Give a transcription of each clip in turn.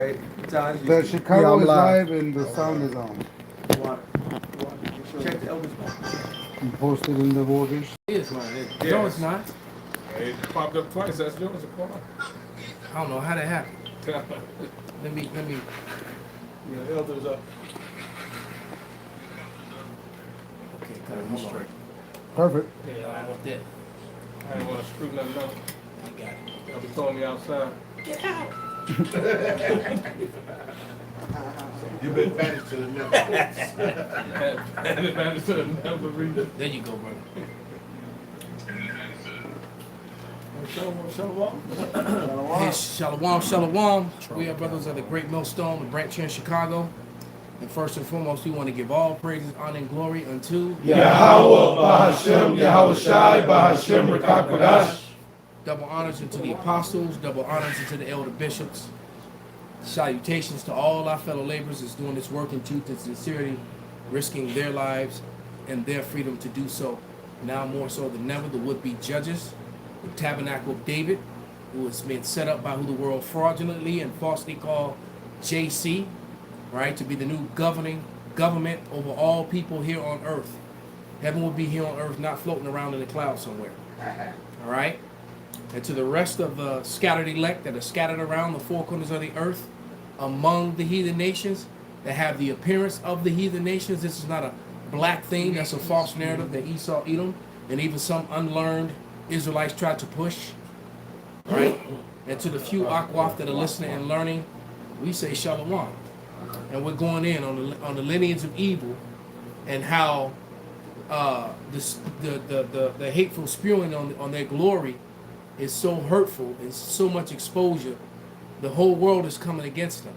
The Chicago is live and the sound is on. Check the elders. You posted in the waters. It is mine. No, it's not. It popped up twice. That's yours. I don't know how that happened. Let me. Yeah, elders up. Okay, cut it straight. Perfect. Yeah, I want that. I didn't want to screw nothing up. I got it. They'll be throwing me outside. Get out. You've been banished to the never. Advantage to the never reader. There you go, brother. Hey, shalom, shalom. We are brothers of the Great Millstone, the branch here in Chicago. And first and foremost, we want to give all praises, honor, and glory unto Yahawah, Bahashem, YAHAWASHI, Bahashem, Rakakwadash. double honors unto the apostles, double honors unto the elder bishops. Salutations to all our fellow laborers that's doing this work in truth and sincerity, risking their lives and their freedom to do so. Now more so than ever, the would-be judges, the tabernacle of David, who has been set up by who the world fraudulently and falsely call JC, right, to be the new governing government over all people here on earth. Heaven will be here on earth, not floating around in the clouds somewhere. All right? And to the rest of the scattered elect that are scattered around the four corners of the earth, among the heathen nations, that have the appearance of the heathen nations. This is not a black thing. That's a false narrative that Esau, Edom, and even some unlearned Israelites tried to push. Right? And to the few Akwaf that are listening and learning, we say Shalom. And we're going in on the lineage of evil and how the hateful spewing on their glory is so hurtful and so much exposure. The whole world is coming against them,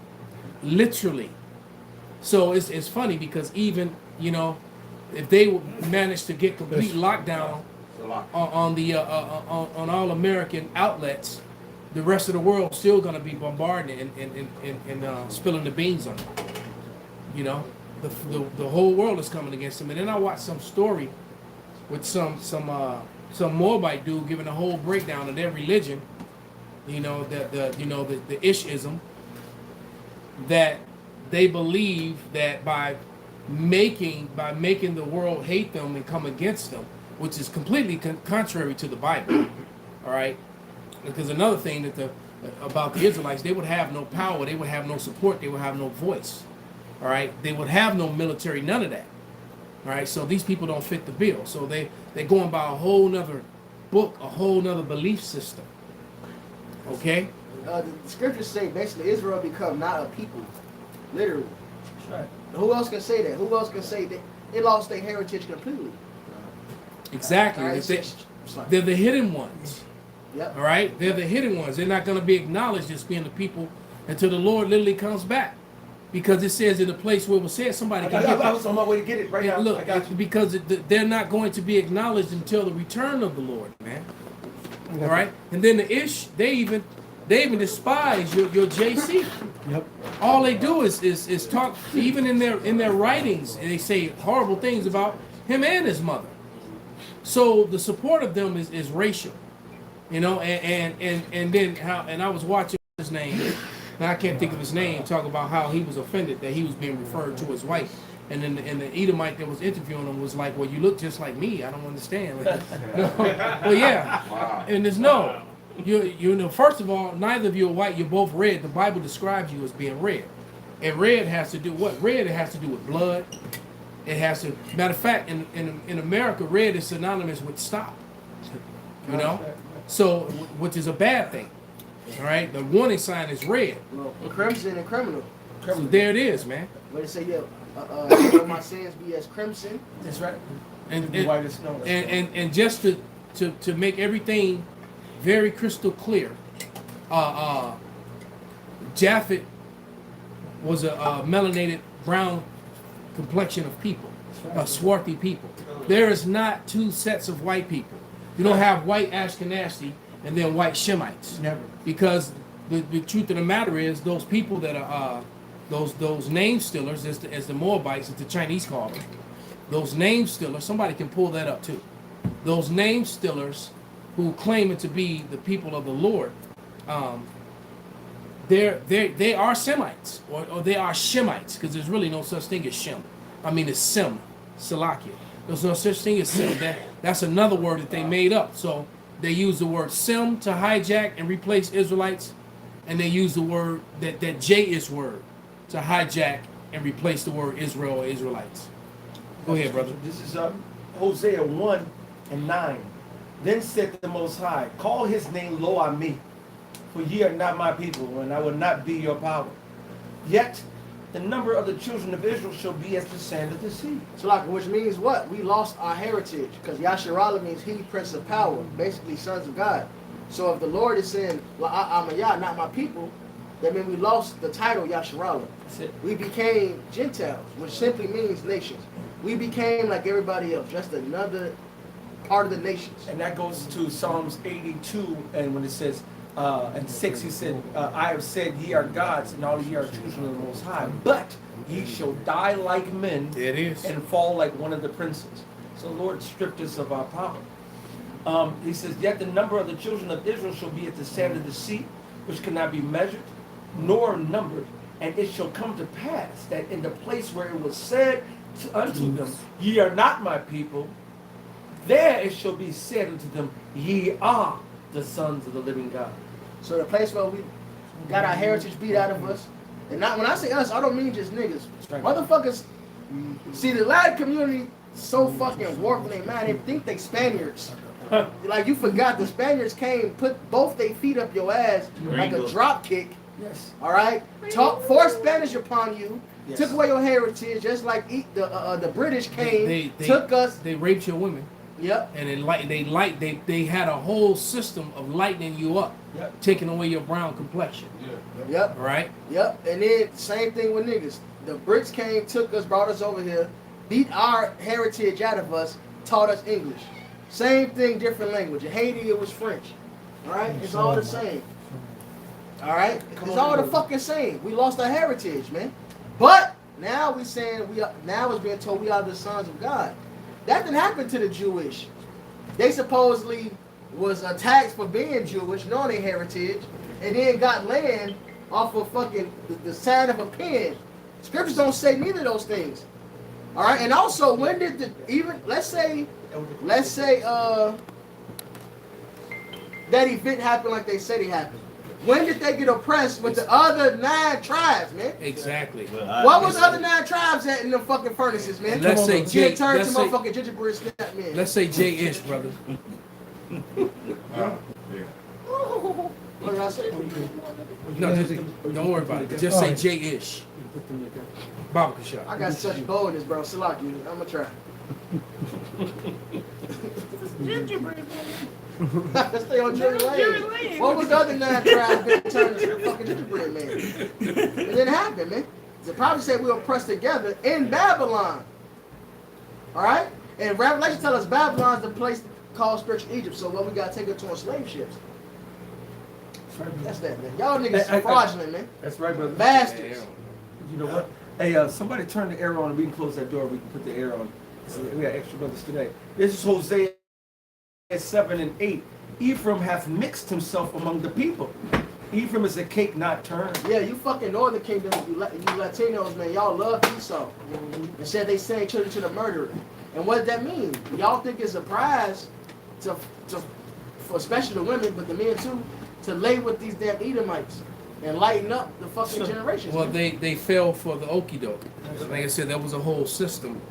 literally. So it's funny because even, you know, if they manage to get complete lockdown on all American outlets, the rest of the world is still going to be bombarding and spilling the beans on them. You know, the whole world is coming against them. And then I watched some story with some Moabite dude giving a whole breakdown of their religion. You know, the Ishism, that they believe that by making the world hate them and come against them, which is completely contrary to the Bible. All right, because another thing about the Israelites, they would have no power, they would have no support, they would have no voice. All right, they would have no military, none of that. All right, so these people don't fit the bill. So they're going by a whole nother book, a whole nother belief system. Okay? The scriptures say basically Israel become not a people, literally. Right. Who else can say that? Who else can say that they lost their heritage completely? Exactly. Right. They're the hidden ones. Yep. All right? They're the hidden ones. They're not going to be acknowledged as being the people until the Lord literally comes back. Because it says in the place where it was said, somebody can get it. I was on my way to get it right now. Look, I got you. because they're not going to be acknowledged until the return of the Lord, man. All right? And then the Ish, they even despise your JC. Yep. All they do is talk, even in their writings, and they say horrible things about him and his mother. So the support of them is racial, you know. And then how, and I was watching his name, and I can't think of his name, talk about how he was offended that he was being referred to as white. And then the Edomite that was interviewing him was like, "Well, you look just like me. I don't understand." Like, no. Well, yeah. Wow. And there's no. You know, first of all, neither of you are white. You're both red. The Bible describes you as being red. And red has to do what? Red, it has to do with blood. It has to. Matter of fact, in America, red is synonymous with stop. You know, so which is a bad thing. All right, the warning sign is red. Well, crimson and criminal. So there it is, man. But it say, yeah, my sins be as crimson. That's right. And White as snow. and just to make everything very crystal clear, Japhet was a melanated brown complexion of people, swarthy people. There is not two sets of white people. You don't have white Ashkenazi and then white Shemites. Never. Because the truth of the matter is, those people that are those name stealers, as the Moabites, as the Chinese call them, those name stealers, somebody can pull that up too. Those name stealers who claim it to be the people of the Lord, they are Semites, or they are Shemites, because there's really no such thing as Shem. I mean, it's Sem, Salakia. There's no such thing as Sem. That's another word that they made up. So they use the word Sem to hijack and replace Israelites, and they use the word that J-ish word to hijack and replace the word Israel or Israelites. Go ahead, brother. This is Hosea 1:9. Then said the Most High, call his name Lo Ami, for ye are not my people, and I will not be your power. Yet the number of the children of Israel shall be as the sand of the sea. So like, which means what? We lost our heritage, because Yasharala means he, Prince of Power, basically sons of God. So if the Lord is saying, I'm a Yah, not my people, that means we lost the title Yasharala. That's it. We became Gentiles, which simply means nations. We became like everybody else, just another part of the nations. And that goes to Psalms 82, and when it says, and 6, he said, I have said ye are gods, and all ye are children of the Most High, but ye shall die like men It is. and fall like one of the princes. So the Lord stripped us of our power. He says, yet the number of the children of Israel shall be as the sand of the sea, which cannot be measured, nor numbered. And it shall come to pass that in the place where it was said unto them, ye are not my people, there it shall be said unto them, ye are the sons of the living God. So the place where we got our heritage beat out of us, and not when I say us, I don't mean just niggas. Right. Motherfuckers, see the Latin community so fucking warped in their mind, they think they Spaniards. Like you forgot the Spaniards came, put both their feet up your ass like a drop kick. Yes. All right, forced Spanish upon you, Yes. took away your heritage, just like the British came, took us. They raped your women. Yep. And they had a whole system of lightening you up, Yep. taking away your brown complexion. Yep. Right? Yep. And then same thing with niggas. The Brits came, took us, brought us over here, beat our heritage out of us, taught us English. Same thing, different language. In Haiti, it was French. All right, it's all the same. All right, it's all the fucking same. We lost our heritage, man. But now we saying now it's being told we are the sons of God. That didn't happen to the Jewish. They supposedly was attacked for being Jewish, knowing their heritage, and then got land off of fucking the side of a pen. Scriptures don't say neither of those things. All right, and also when did let's say that event happened like they said it happened. When did they get oppressed with the other 9 tribes, man? Exactly. What was the other 9 tribes at in the fucking furnaces, man? Let's say J. Get turned to Let's say, motherfucking gingerbread snap, man. let's say J-ish, brother. What did I say? No, don't worry about it. Just say J-ish. Baba Kashab. I got such boldness, bro. Salaki, I'm gonna try. Gingerbread Stay on Jerry Lane. What was the other 9 tribes that turned to the fucking gingerbread man? It didn't happen, man. They probably said we were pressed together in Babylon. All right? And Revelation tells us Babylon's the place called spiritual Egypt. So what we got to take her to on slave ships. That's that, man. Y'all niggas fraudulent, man. That's right, brother. Bastards. You know what? Hey, somebody turn the air on and we can close that door. We can put the air on. So we got extra brothers today. This is Hosea 7:8. Ephraim hath mixed himself among the people. Ephraim is a cake not turned. Yeah, you fucking Northern Kingdom, you Latinos, man, y'all love Esau. And said they sang children to the murderer. And what does that mean? Y'all think it's a prize for especially the women, but the men too, to lay with these damn Edomites and lighten up the fucking generations. Well, they fell for the okie doke. Like I said, that was a whole system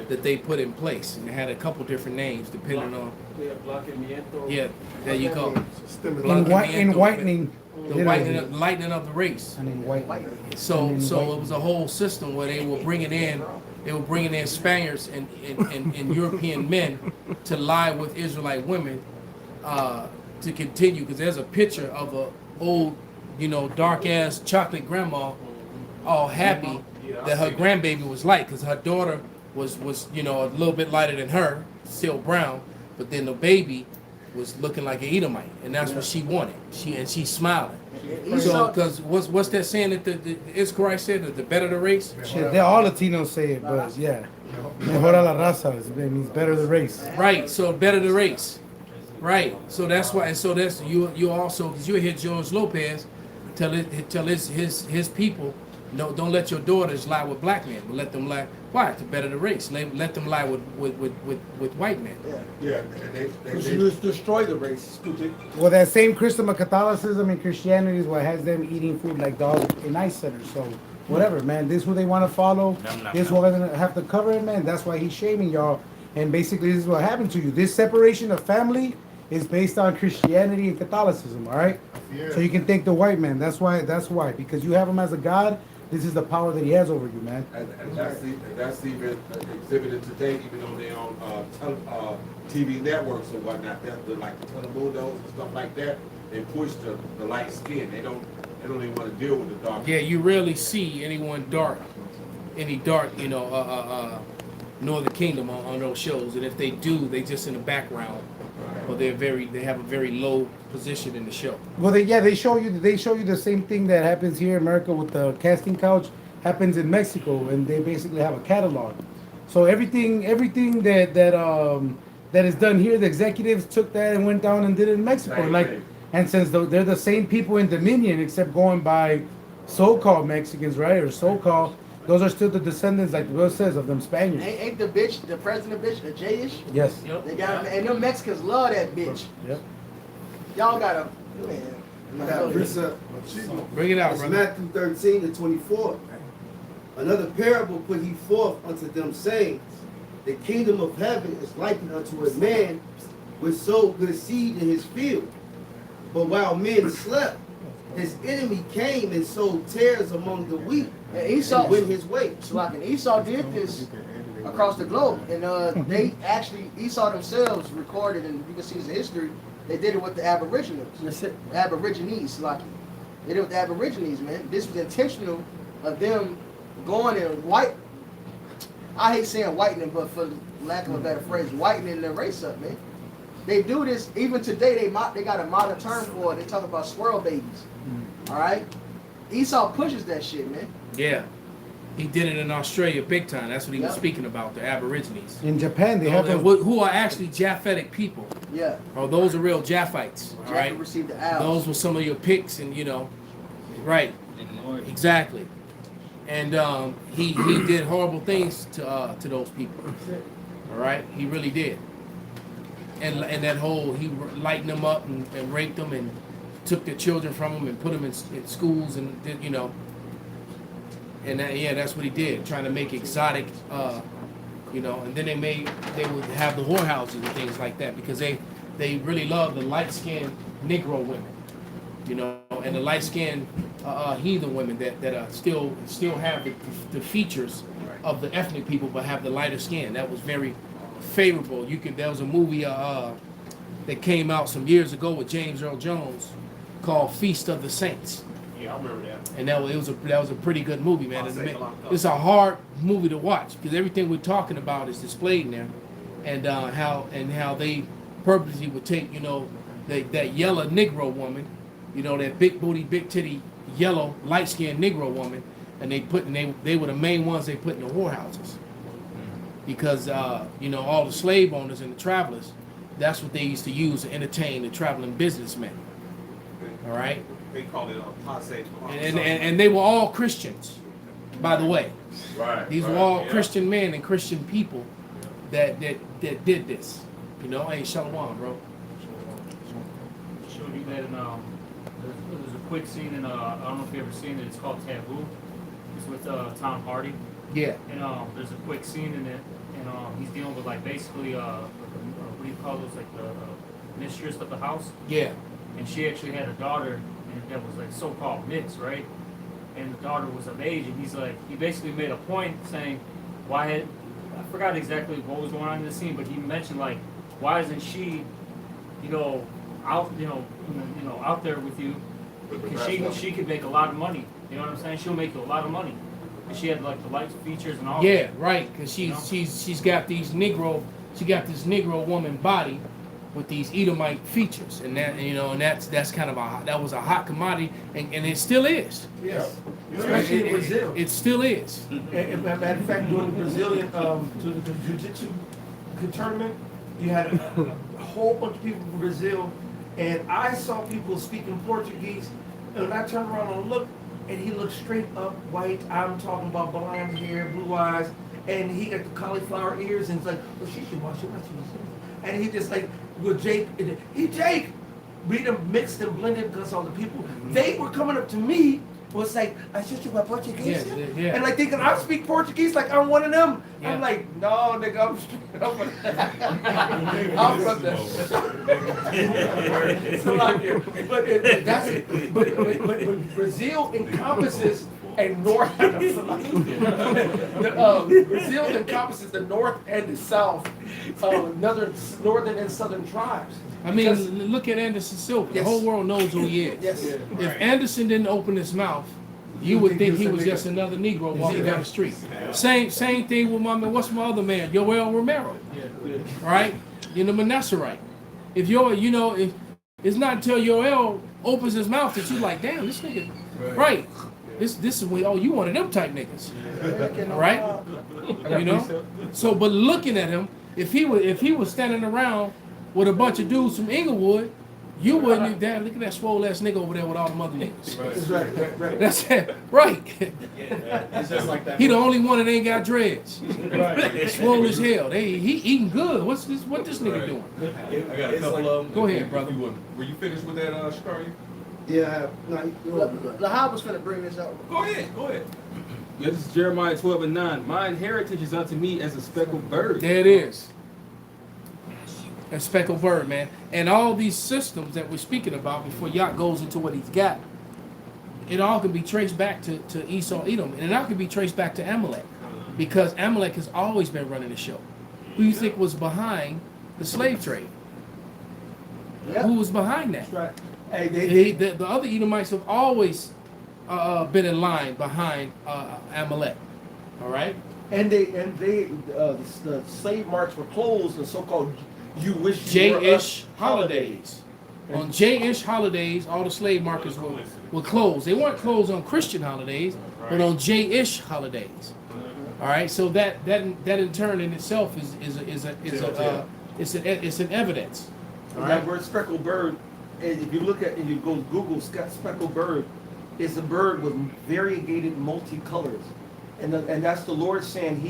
that they put in place, and it had a couple different names depending on. Yeah, there you go. In whitening. The lightening of the race. And in white. So it was a whole system where they were bringing in Spaniards and European men to lie with Israelite women to continue, because there's a picture of a old, dark ass chocolate grandma, all happy that her grandbaby was light, because her daughter was a little bit lighter than her, still brown, but then the baby was looking like an Edomite, and that's what she wanted. She's smiling. So, because what's that saying that the Israelite said, that the better the race? Shit, all Latinos say it, but yeah. Mejora la raza. It means better the race. Right. So better the race. Right. So that's why. And so that's you also, because you hear George Lopez tell his people, no, don't let your daughters lie with black men, but let them lie. Why? To better the race. Let them lie with white men. Yeah. Yeah, and Because you destroy the race, stupid. Well, that same Christian Catholicism and Christianity is what has them eating food like dogs in ice centers. So whatever, man. This is who they want to follow. This is what they're gonna have to cover it, man. That's why he's shaming y'all. And basically, this is what happened to you. This separation of family is based on Christianity and Catholicism. All right. Yeah. So you can thank the white man. That's why. Because you have him as a god. This is the power that he has over you, man. And that's even exhibited today, even on their own TV networks and whatnot. They're like the Telemundos and stuff like that. They push the light skin. They don't even want to deal with the dark. Yeah, you rarely see anyone dark, Northern Kingdom on those shows, and if they do, they just in the background, or they have a very low position in the show. Well, they show you the same thing that happens here in America with the casting couch happens in Mexico, and they basically have a catalog. So everything that is done here, the executives took that and went down and did it in Mexico. Same Like, thing. and since they're the same people in Dominion, except going by so-called Mexicans, right, or so-called, those are still the descendants, like the bill says, of them Spaniards. Ain't the president bitch, a J-ish? Yes. They got and them Mexicans love that bitch. Yep. Y'all gotta, man. I got precept. Bring it out, It's brother. Matthew 13:24. Another parable put he forth unto them, saying, the kingdom of heaven is likened unto a man which sowed good seed in his field. But while men slept, his enemy came and sowed tares among the wheat And Esau and went his way. So like, and Esau did this across the globe, and they actually Esau themselves recorded, and you can see his history. They did it with the Aboriginals. That's it. The Aborigines, like they did it with the Aborigines, man. This was intentional of them going and white. I hate saying whitening, but for lack of a better phrase, whitening their race up, man. They do this even today. They got a modern term for it. They talk about squirrel babies. All right, Esau pushes that shit, man. Yeah, he did it in Australia big time. That's what he was Yep. speaking about, the Aborigines. In Japan, they have those. Who are actually Japhetic people. Yeah. Oh, those are real Japhites, all Jacob right? received the owls. Those were some of your picks, and right, exactly. And he did horrible things to those people, all right? He really did. And that whole, he lightened them up and raped them and took their children from them and put them in schools and did, and that's what he did, trying to make exotic, and then they would have the whorehouses and things like that because they really love the light-skinned Negro women, and the light-skinned heathen women that still have the features of the ethnic people but have the lighter skin. That was very favorable. There was a movie that came out some years ago with James Earl Jones called Feast of the Saints. Yeah, I remember that. And that was a pretty good movie, man. It's a hard movie to watch because everything we're talking about is displayed in there, and how they purposely would take that yellow Negro woman, that big booty, big titty, yellow light skinned Negro woman, and they were the main ones they put in the whorehouses because all the slave owners and the travelers, that's what they used to use to entertain the traveling businessmen. All right. They call it a passe. And they were all Christians, by the way. Right. These were all Christian men and Christian people that did this. Hey, shalom, bro. Showed you that in there's a quick scene in I don't know if you ever seen it. It's called Taboo. It's with Tom Hardy. Yeah. And there's a quick scene in it, and he's dealing with like basically what do you call those, like the mistress of the house. Yeah. And she actually had a daughter, and that was like so-called mixed, right? And the daughter was of age, and he basically made a point saying, I forgot exactly what was going on in the scene, but he mentioned like, why isn't she, out there with you? Because she could make a lot of money. You know what I'm saying? She'll make you a lot of money. And she had like the light features and all. Yeah, right. Because she's got this Negro woman body with these Edomite features, and that's kind of that was a hot commodity, and it still is. Yes. Especially in Brazil. It still is. And matter of fact, during the Brazilian to the jiu-jitsu tournament, you had a whole bunch of people from Brazil, and I saw people speaking Portuguese And when I turned around and looked, and he looked straight up white. I'm talking about blonde hair, blue eyes, and he got the cauliflower ears, and it's like, well, she should wash your hands. And he just like, with Jake, Jake, we done mixed and blended because all the people, they were coming up to me, was like, I should you my Portuguese? Yeah. And like thinking I speak Portuguese like I'm one of them. Yeah. I'm like, no, nigga, I'm straight up. I'm from the but Brazil encompasses a north. Brazil encompasses the north and the south, northern and southern tribes. I mean, look at Anderson Silva. Yes. The whole world knows who he is. Yes. If Anderson didn't open his mouth, you would think he was just another Negro walking down the street. Same thing with my man. What's my other man? Yoel Romero. Right? You know, Manasseh. If if it's not until Yoel opens his mouth that you like, damn, this nigga, right? This is when you one of them type niggas, right? You know. So, but looking at him, if he was standing around with a bunch of dudes from Inglewood, you wouldn't even, damn, look at that swole ass nigga over there with all the other niggas. Right. That's it, right. It's just like that. He the only one that ain't got dreads. Swole as hell. He eating good. What this nigga doing? I got a couple of them. Go ahead, brother. Were you finished with that, Shikari? Yeah, Lahab was finna bring this up. Go ahead. Yeah, this is Jeremiah 12:9. Mine heritage is unto me as a speckled bird. There it is. A speckled bird, man. And all these systems that we're speaking about before Yah goes into what he's got, it all can be traced back to Esau, Edom. And it all can be traced back to Amalek. Because Amalek has always been running the show. Who you think was behind the slave trade? Yep. Who was behind that? Right. Hey, The other Edomites have always been in line behind Amalek. All right? The slave marts were closed and so-called Jewish J-ish holidays. On J-ish holidays, all the slave markets were closed. They weren't closed on Christian holidays, but on J-ish holidays. All right, so that in turn in itself is an evidence. All That right, word speckled bird, and if you look at and you go Google speckled bird, is a bird with variegated multicolors, and that's the Lord saying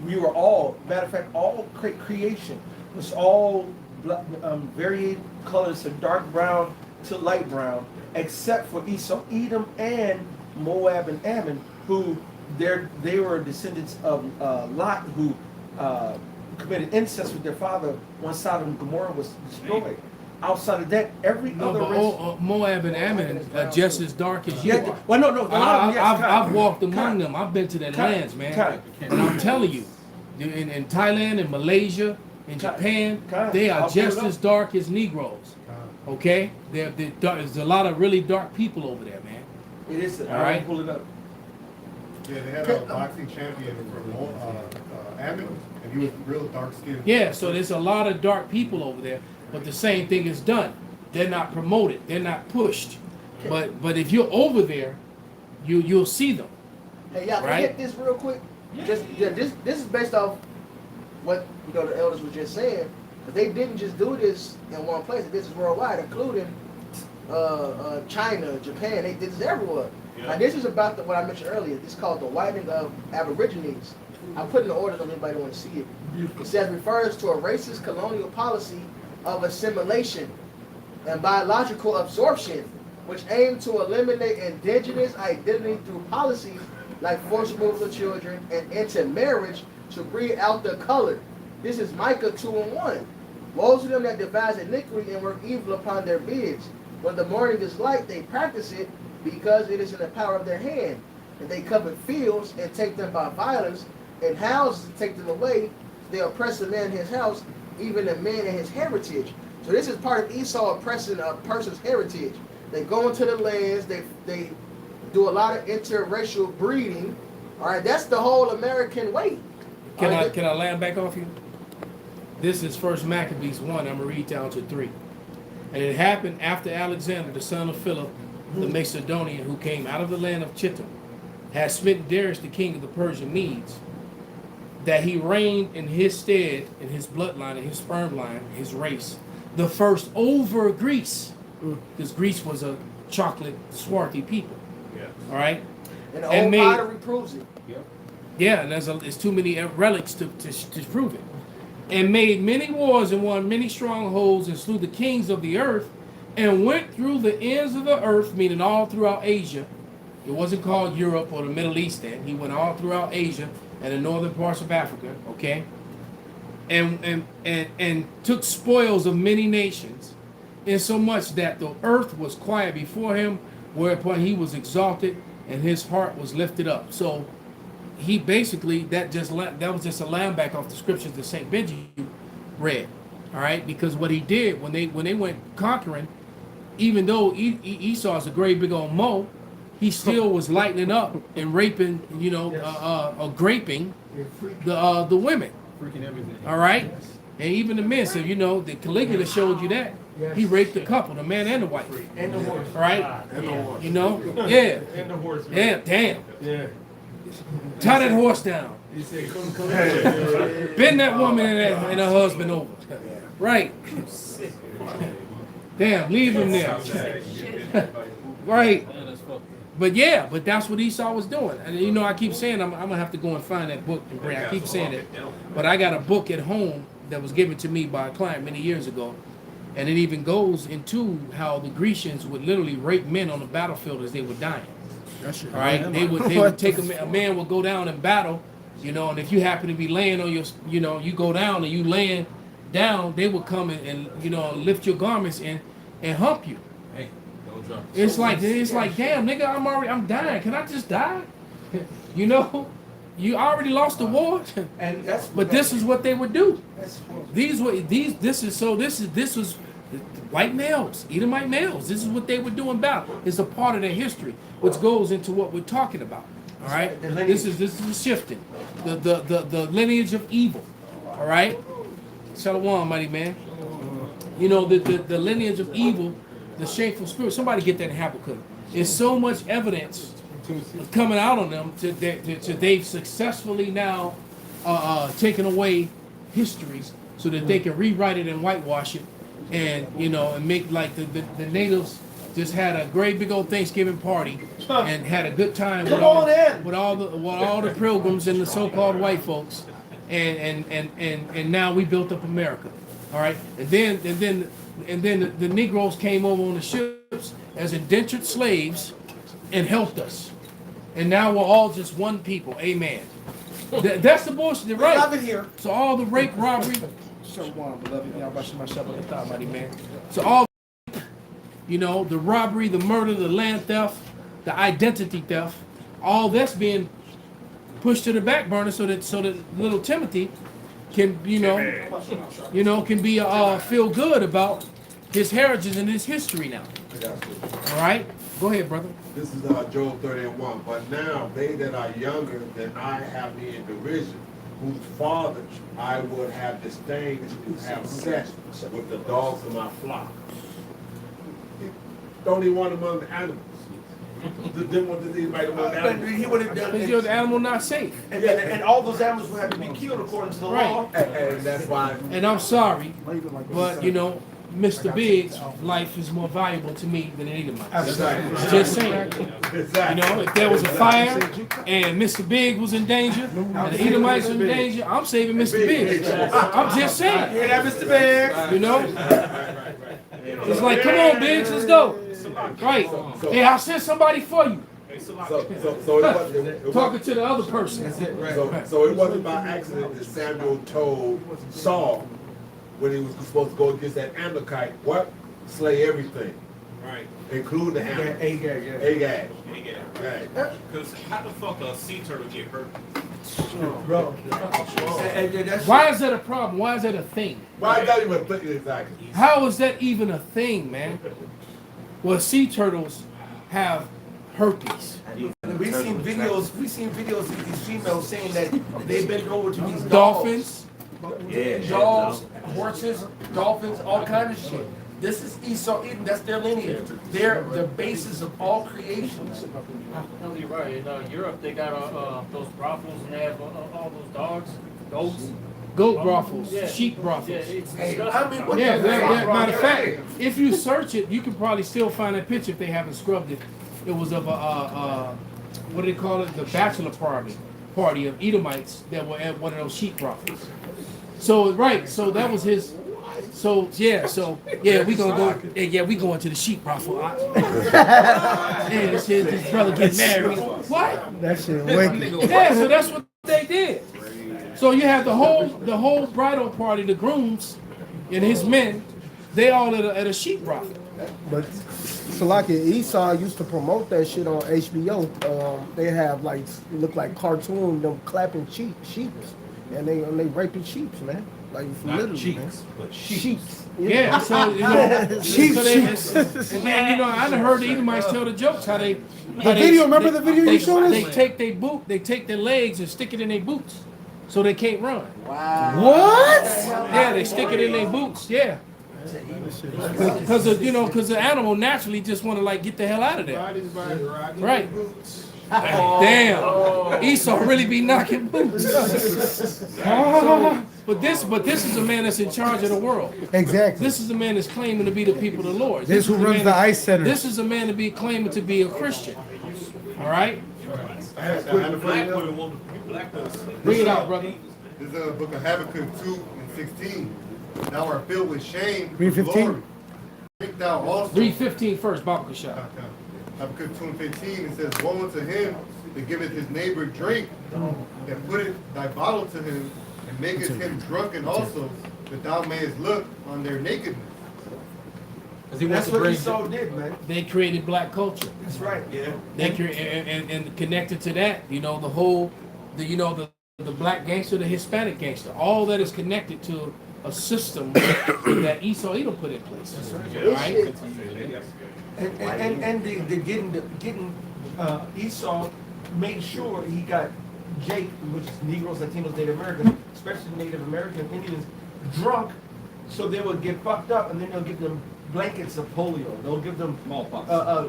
we were all, matter of fact, all creation was all varied colors from dark brown to light brown, except for Esau, Edom, and Moab and Ammon, who they were descendants of Lot, who committed incest with their father. One Sodom and Gomorrah was destroyed. Outside of that, every other race. Moab and Ammon are just as dark as you are. Well, no. I've walked among them. I've been to their lands, man. And I'm telling you, in Thailand and Malaysia, in Japan, they are just as dark as Negroes. Okay? There's a lot of really dark people over there, man. It is. All right. Pull it up. Yeah, they had a boxing champion from Ammon, and he was real dark skinned. Yeah, so there's a lot of dark people over there, but the same thing is done. They're not promoted. They're not pushed. But if you're over there, you'll see them. Hey, y'all, can Right? I get this real quick? This is based off what the elders were just saying. But they didn't just do this in one place. This is worldwide, including China, Japan. They did this everywhere. Now this is about what I mentioned earlier. This is called the whitening of Aborigines. I put in the order so anybody want to see it. It says refers to a racist colonial policy of assimilation and biological absorption, which aimed to eliminate indigenous identity through policies like forced removal of children and intermarriage to breed out the color. This is Micah 2:1. Woe to them that devise iniquity and work evil upon their beards. When the morning is light, they practice it because it is in the power of their hand. And they covet fields and take them by violence, and houses and take them away. They oppress a man in his house, even a man in his heritage. So this is part of Esau oppressing a person's heritage. They go into the lands, they do a lot of interracial breeding. All right, that's the whole American way. Can I land back off you? This is First Maccabees 1. I'm gonna read down to 3. And it happened after Alexander, the son of Philip, the Macedonian, who came out of the land of Chittim, had smitten Darius, the king of the Persian Medes, that he reigned in his stead, in his bloodline, in his sperm line, his race, the first over Greece, because Greece was a chocolate swarthy people. Yeah. All right. And the And old made- pottery proves it. Yeah, and there's too many relics to prove it. And made many wars and won many strongholds and slew the kings of the earth and went through the ends of the earth, meaning all throughout Asia. It wasn't called Europe or the Middle East then. He went all throughout Asia and the northern parts of Africa, okay? And took spoils of many nations, insomuch that the earth was quiet before him, whereupon he was exalted and his heart was lifted up. So he basically, that was just a lamb back off the scriptures that St. Benji read, all right? Because what he did when they went conquering, even though Esau is a great big old mo, he still was lightening up and raping, or graping the women. Freaking everything. All right, and even the men said, the Caligula showed you that he raped the couple, the man and the wife. And the horse. All right, And the horse. yeah, And the horse. yeah, damn. Yeah. Tie that horse down. He said, come. Bend that woman and her husband over. Right. Damn, leave him there. Right. But that's what Esau was doing. And I keep saying I'm gonna have to go and find that book and bring. I keep saying it, but I got a book at home that was given to me by a client many years ago, and it even goes into how the Grecians would literally rape men on the battlefield as they were dying. All right, they would take a man would go down in battle, and if you happen to be laying on your, you go down and you laying down, they would come and lift your garments and hump you. Hey, don't drop. It's like damn nigga, I'm dying. Can I just die? You already lost the war. And that's But this is what they would do. that's This was white males, Edomite males. This is what they would do in battle. It's a part of their history, which goes into what we're talking about. All right, The lineage. this is shifting the lineage of evil. All right, Shalom, mighty man. The lineage of evil, the shameful spirit. Somebody get that in Habakkuk. There's so much evidence coming out on them to they've successfully now taken away histories so that they can rewrite it and whitewash it, and and make like the natives just had a great big old Thanksgiving party and had a good time with all the pilgrims and the so-called white folks, and now we built up America. All right, and then the Negroes came over on the ships as indentured slaves and helped us. And now we're all just one people. Amen. That's the bullshit, right? Love it here. So all the rape, robbery, mighty man. So all, the robbery, the murder, the land theft, the identity theft, all that's being pushed to the back burner so that little Timothy can, can be feel good about his heritage and his history now. All right, go ahead, brother. This is Job 31. But now they that are younger than I have me in derision, whose fathers I would have disdained to have set with the dogs of my flock. Don't even want among the animals. Didn't want to anybody among the animals. He would have done Because the animal not safe. and all those animals would have to be killed according to the law. And that's why. And I'm sorry, but Mr. Big's life is more valuable to me than any of mine. Exactly. Just saying. Exactly. If there was a fire and Mr. Big was in danger and the Edomites were in danger, I'm saving Mr. Big. I'm just saying. Hear that, Mr. Big? It's like, come on, Biggs, let's go. Right. Hey, I'll send somebody for you. So it wasn't, Talking to the other person. so it wasn't by accident that Samuel told Saul when he was supposed to go against that Amalekite, what? Slay everything. Right. Including the animals. Agag. Right. Because how the fuck a sea turtle get hurt? Bro. Why is that a problem? Why is that a thing? Why is that even thinking exactly? How is that even a thing, man? Well, sea turtles have herpes. We've seen videos of these females saying that they've been over to these Dolphins. dogs, horses, dolphins, all kinds of shit. This is Esau Eden. That's their lineage. They're the basis of all creations. No, you're right. In Europe, they got those brothels and they have all those dogs, goats. goat brothels, Yeah. sheep brothels. Yeah, it's Hey, disgusting. I mean, what Yeah, the matter of fact, if you search it, you can probably still find that picture if they haven't scrubbed it. It was of what do they call it? The bachelor party of Edomites that were at one of those sheep brothels. So right, so that was his. So we gonna go. Yeah, we going to the sheep brothel. Yeah, this brother get married. What? That shit wicked. Yeah, so that's what they did. So you have the whole bridal party, the grooms and his men, they all at a sheep brothel. But Salaki Esau used to promote that shit on HBO. They have like look like cartoon them clapping sheeps, and they raping sheeps, man. Like Not literally, cheeks, man. but Sheeps. Yeah, so you know, Sheep, so and then you know I done heard the Edomites tell the jokes how they video, remember the video you showed us? They take their legs and stick it in their boots, so they can't run. Wow. What? Yeah, they stick it in their boots. Yeah, because the animal naturally just want to like get the hell out of there. Right. Damn, Esau really be knocking boots. But this is a man that's in charge of the world. Exactly. This is a man that's claiming to be the people of the Lord. This who is a runs man the that- ice center. This is a man to be claiming to be a Christian. All right, I have a black quick- women won't black women. bring it out, brother. This is the book of Habakkuk 2:16. Thou art filled with shame. Read 15. Glory. Drink thou also. Read 15 first, Bible shot. Okay. Habakkuk 2:15, it says, woe unto him that giveth his neighbor drink, that putteth thy bottle to him, and maketh him drunken also, that thou mayest look on their nakedness. That's what Esau did, man. They created black culture. That's right. Yeah. They and connected to that, the black gangster, the Hispanic gangster, all that is connected to a system that Esau Edom put in place. Right? And the getting Esau made sure he got Jake, which is Negroes, Latinos, Native Americans, especially Native American Indians, drunk, so they would get fucked up, and then they'll give them blankets of polio. They'll give them smallpox, not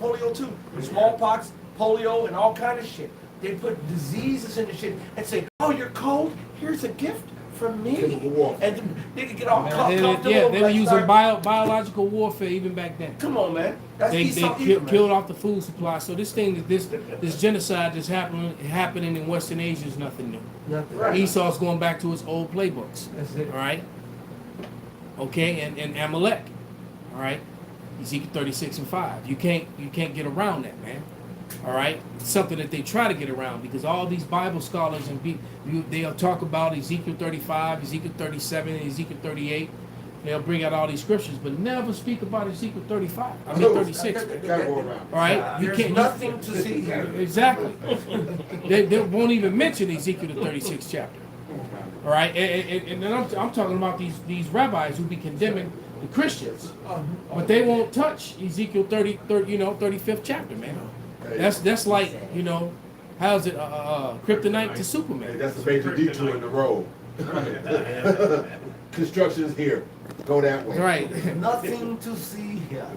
polio too, smallpox, polio, and all kind of shit. They put diseases in the shit and say, "Oh, you're cold. Here's a gift from me," and they could get all comfortable. They were using biological warfare even back then. Come on, man. That's They Esau killed off the food supply. So this genocide that's happening in Western Asia is nothing new. Right. Esau's going back to his old playbooks. That's it. All right. Okay, and Amalek. All right. Ezekiel 36:5. You can't get around that, man. All right, it's something that they try to get around because all these Bible scholars they'll talk about Ezekiel 35, Ezekiel 37, and Ezekiel 38. They'll bring out all these scriptures, but never speak about Ezekiel 35. I mean 36. All right, you can't. Nothing to see here. Exactly. They won't even mention Ezekiel the 36th chapter. All right, and then I'm talking about these rabbis who be condemning the Christians, but they won't touch Ezekiel 35th chapter, man. That's like, how's it, kryptonite to Superman. Hey, that's a major detour in the road. Construction's here. Go that way. Right. Nothing to see here.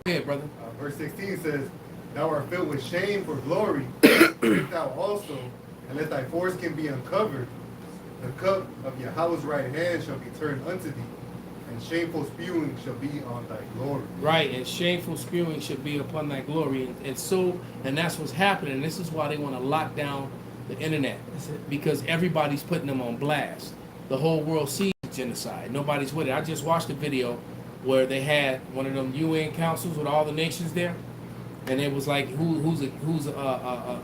Yeah, brother. Verse 16 says, thou art filled with shame for glory, drink thou also, and let thy foreskin be uncovered. The cup of Yahweh's right hand shall be turned unto thee, and shameful spewing shall be on thy glory. Right, and shameful spewing should be upon thy glory. And that's what's happening. This is why they want to lock down the internet. Because everybody's putting them on blast. The whole world sees genocide. Nobody's with it. I just watched a video where they had one of them UN councils with all the nations there. And it was like, who's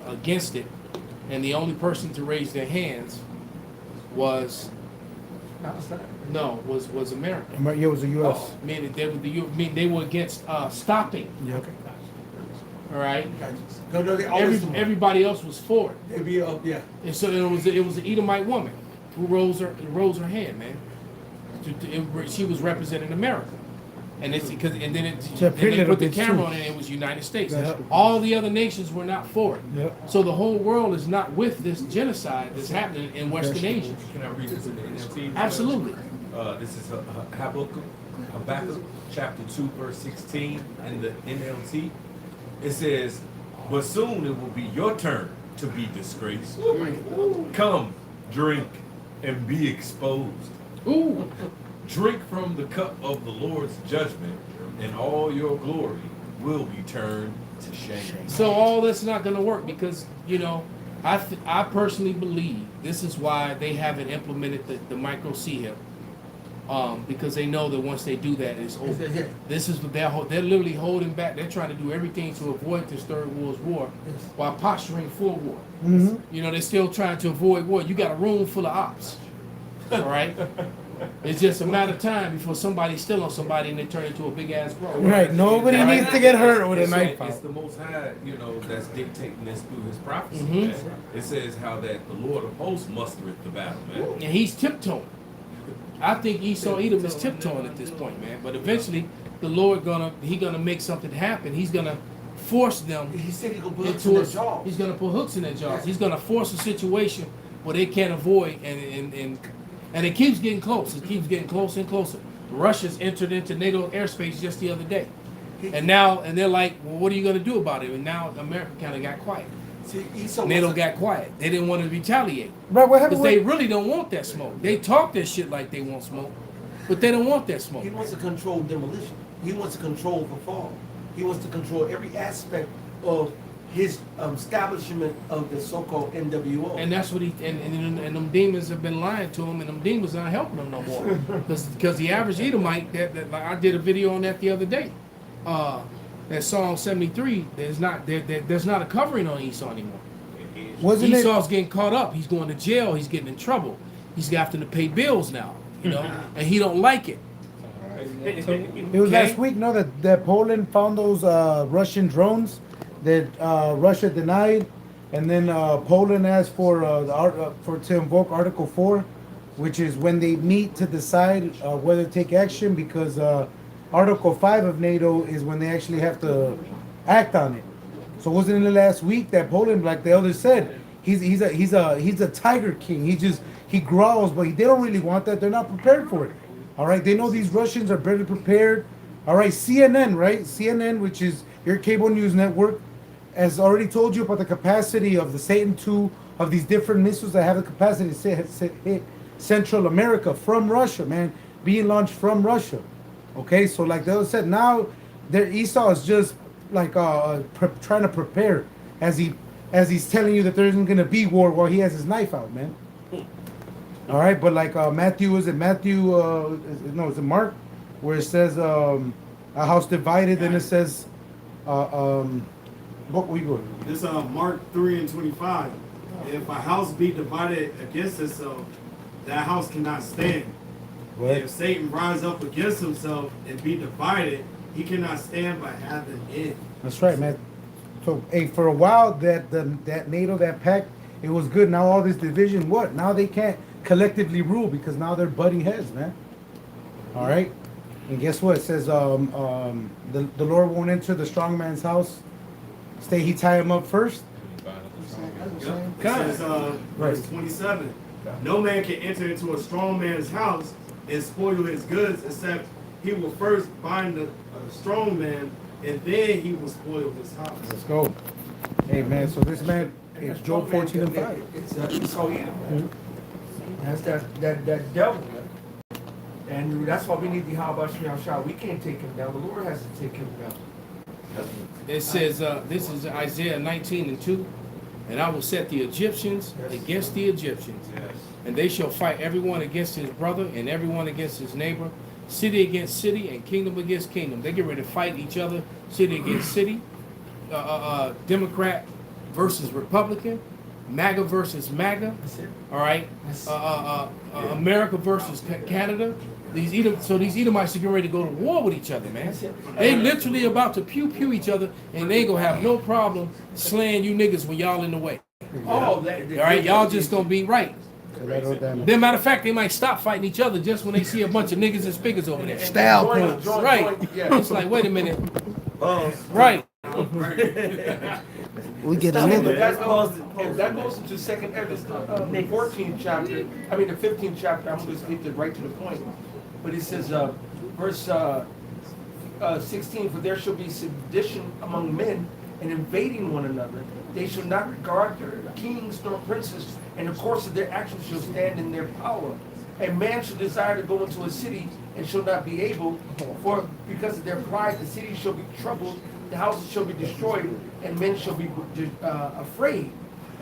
against it? And the only person to raise their hands was America. Yeah, it was the U.S. Meaning they were against stopping. Yeah, okay. All right. No, they always Everybody else was for it. It'd be yeah. And so it was an Edomite woman who rose her hand, man. She was representing America, and then they put the camera on it. And it was United States. All the other nations were not for it. Yep. So the whole world is not with this genocide that's happening in Western Asia. Can I read this in the NLT? Absolutely. This is Habakkuk chapter 2, verse 16 in the NLT. It says, but soon it will be your turn to to be disgraced. Come, drink, and be exposed. Ooh. Drink from the cup of the Lord's judgment, and all your glory will be turned to shame. So all that's not going to work because, you know, I personally believe this is why they haven't implemented the micro C-hip. Because they know that once they do that, it's over. This is what they're literally holding back. They're trying to do everything to avoid this third world war while posturing for war. Mhm. You know, they're still trying to avoid war. You got a room full of ops, all right? It's just a matter of time before somebody's still on somebody and they turn into a big ass bro. Right. Nobody Right. needs to get hurt with a It's knife It's out. the Most High, you know, that's dictating this through His prophecy. Mhm. Man. It says how that the Lord of hosts mustereth the battle, man. And he's tiptoeing. I think Esau Edom is tiptoeing at this point, man. But eventually, the Lord gonna make something happen. He's gonna force them He said he gonna put hooks into in a. their jaws. He's gonna put hooks in their jaws. He's gonna force a situation where they can't avoid, and it keeps getting close. It keeps getting closer and closer. Russia's entered into NATO airspace just the other day, and they're like, well, what are you gonna do about it? And now America kind of got quiet. See, Esau NATO wants got quiet. They didn't want to retaliate. Right. What happened? Because they really don't want that smoke. They talk that shit like they want smoke, but they don't want that smoke. He wants to control demolition. He wants to control the fall. He wants to control every aspect of his establishment of the so-called NWO. And that's what and them demons have been lying to him, and them demons aren't helping him no more. Because the average Edomite, like I did a video on that the other day. That Psalm 73, there's not a covering on Esau anymore. Wasn't Esau's getting caught up. He's going to jail. He's getting in trouble. He's having to pay bills now, you know, and he don't like it. It was last week, no, that Poland found those Russian drones that Russia denied, and then Poland asked for to invoke Article 4, which is when they meet to decide whether to take action, because Article 5 of NATO is when they actually have to act on it. So wasn't it the last week that Poland, like the elders said, he's a tiger king. He growls, but they don't really want that. They're not prepared for it. All right, they know these Russians are better prepared. All right, CNN, right? CNN, which is your cable news network, has already told you about the capacity of the Satan II, of these different missiles that have the capacity to hit Central America from Russia, man, being launched from Russia. Okay, so like they said, now Esau is just like trying to prepare as he's telling you that there isn't gonna be war while he has his knife out, man. All right, but like Matthew, is it Mark, where it says a house divided, then it says what we go. This Mark 3:25. If a house be divided against itself, that house cannot stand. Right. If Satan rise up against himself and be divided, he cannot stand by having it. That's right, man. So, hey, for a while that NATO, that pact, it was good. Now all this division, what? Now they can't collectively rule because now they're butting heads, man. All right. And guess what? It says the Lord won't enter the strong man's house. Stay, he tie him up first. It says, verse 27. No man can enter into a strong man's house and spoil his goods, except he will first bind the strong man, and then he will spoil his house. Let's go. Hey, man. So this man is Job 14:5. It's Esau Edom. That's that devil, man. And that's why we need the YAHAWASHI. We can't take him down. The Lord has to take him down. It says, this is Isaiah 19:2, and I will set the Egyptians against the Egyptians, and they shall fight everyone against his brother and everyone against his neighbor, city against city and kingdom against kingdom. They get ready to fight each other, city against city, Democrat versus Republican, MAGA versus MAGA, all right, America versus Canada. These Edomites are getting ready to go to war with each other, man. They literally about to pew each other, and they ain't gonna have no problem slaying you niggas when y'all in the way. All right, y'all just gonna be right. Then, matter of fact, they might stop fighting each other just when they see a bunch of niggas and spiggers over there. Style points. Right. It's like, wait a minute. Right. We get a minute. That goes into 2nd Ezra, the 14th chapter. I mean, the 15th chapter. I'm going to get right to the point. But it says, verse 16, for there shall be sedition among men, and invading one another. They shall not regard their kings nor princes, and the course of their actions shall stand in their power. A man shall desire to go into a city and shall not be able, for because of their pride the city shall be troubled, the houses shall be destroyed, and men shall be afraid.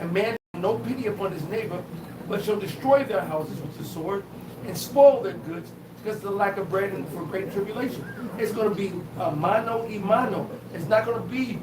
And man shall no pity upon his neighbor, but shall destroy their houses with the sword, and spoil their goods, because of the lack of bread and for great tribulation. It's going to be mano y mano. It's not going to be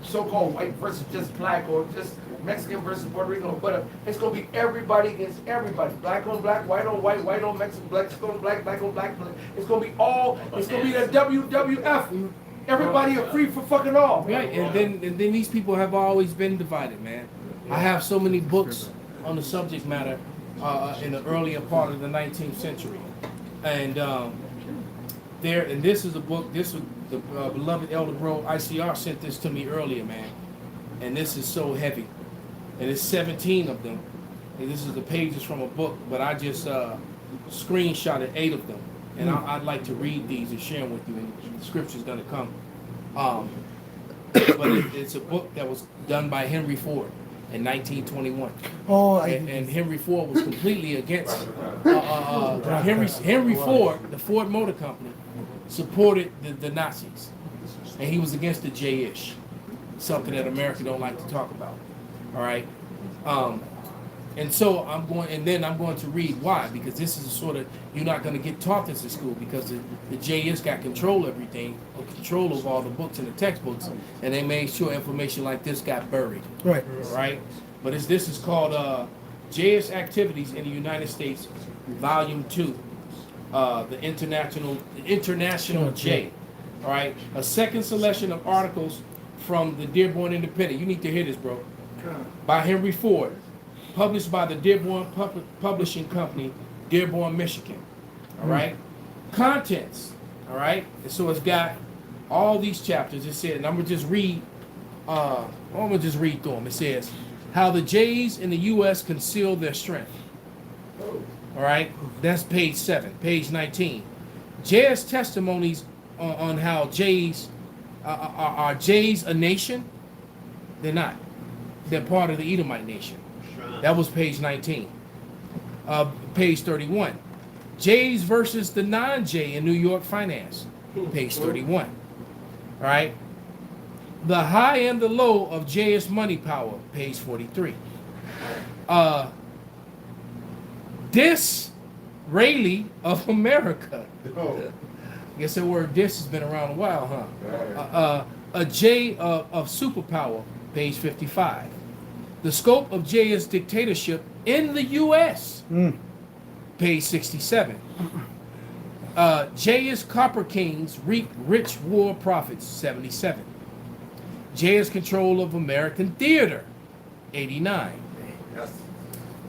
so-called white versus just black, or just Mexican versus Puerto Rican, but it's going to be everybody against everybody. Black on black, white on white, white on Mexican, black on black, black on black. It's going to be all, it's going to be the WWF. Everybody are free for fucking all. Right, and then these people have always been divided, man. I have so many books on the subject matter in the earlier part of the 19th century. And this is a book, this was the beloved Elder Bro ICR sent this to me earlier, man. And this is so heavy. And it's 17 of them. And this is the pages from a book, but I just screenshotted 8 of them. And I'd like to read these and share them with you, and the scripture's gonna come. But it's a book that was done by Henry Ford in 1921. And Henry Ford was completely against Henry Ford, the Ford Motor Company, supported the Nazis, and he was against the J-ish, something that America don't like to talk about. All right, and so I'm going to read why, because this is a sort of, you're not going to get taught this in school, because the J-ish got control of everything, or control of all the books and the textbooks, and they made sure information like this got buried. Right. Right. But this is called J-ish Activities in the United States, Volume 2, the International J. All right. A second selection of articles from the Dearborn Independent. You need to hear this, bro. By Henry Ford, published by the Dearborn Publishing Company, Dearborn, Michigan. All right. Contents. All right. And so it's got all these chapters. It said, and I'm gonna just read. Through them. It says, how the Jays in the U.S. conceal their strength. All right. That's page 7. Page 19. Jay's testimonies on how Jays are Jays a nation? They're not. They're part of the Edomite nation. That was page 19. Page 31. Jays versus the non-Jay in New York finance. Page 31. All right. The high and the low of J.S. money power. Page 43. Disraeli of America. I guess the word "dis" has been around a while, huh? A J of superpower. Page 55. The scope of J.'s dictatorship in the U.S. Page 67. J.'s copper kings reap rich war profits. 77. J.'s control of American theater. 89. Yes.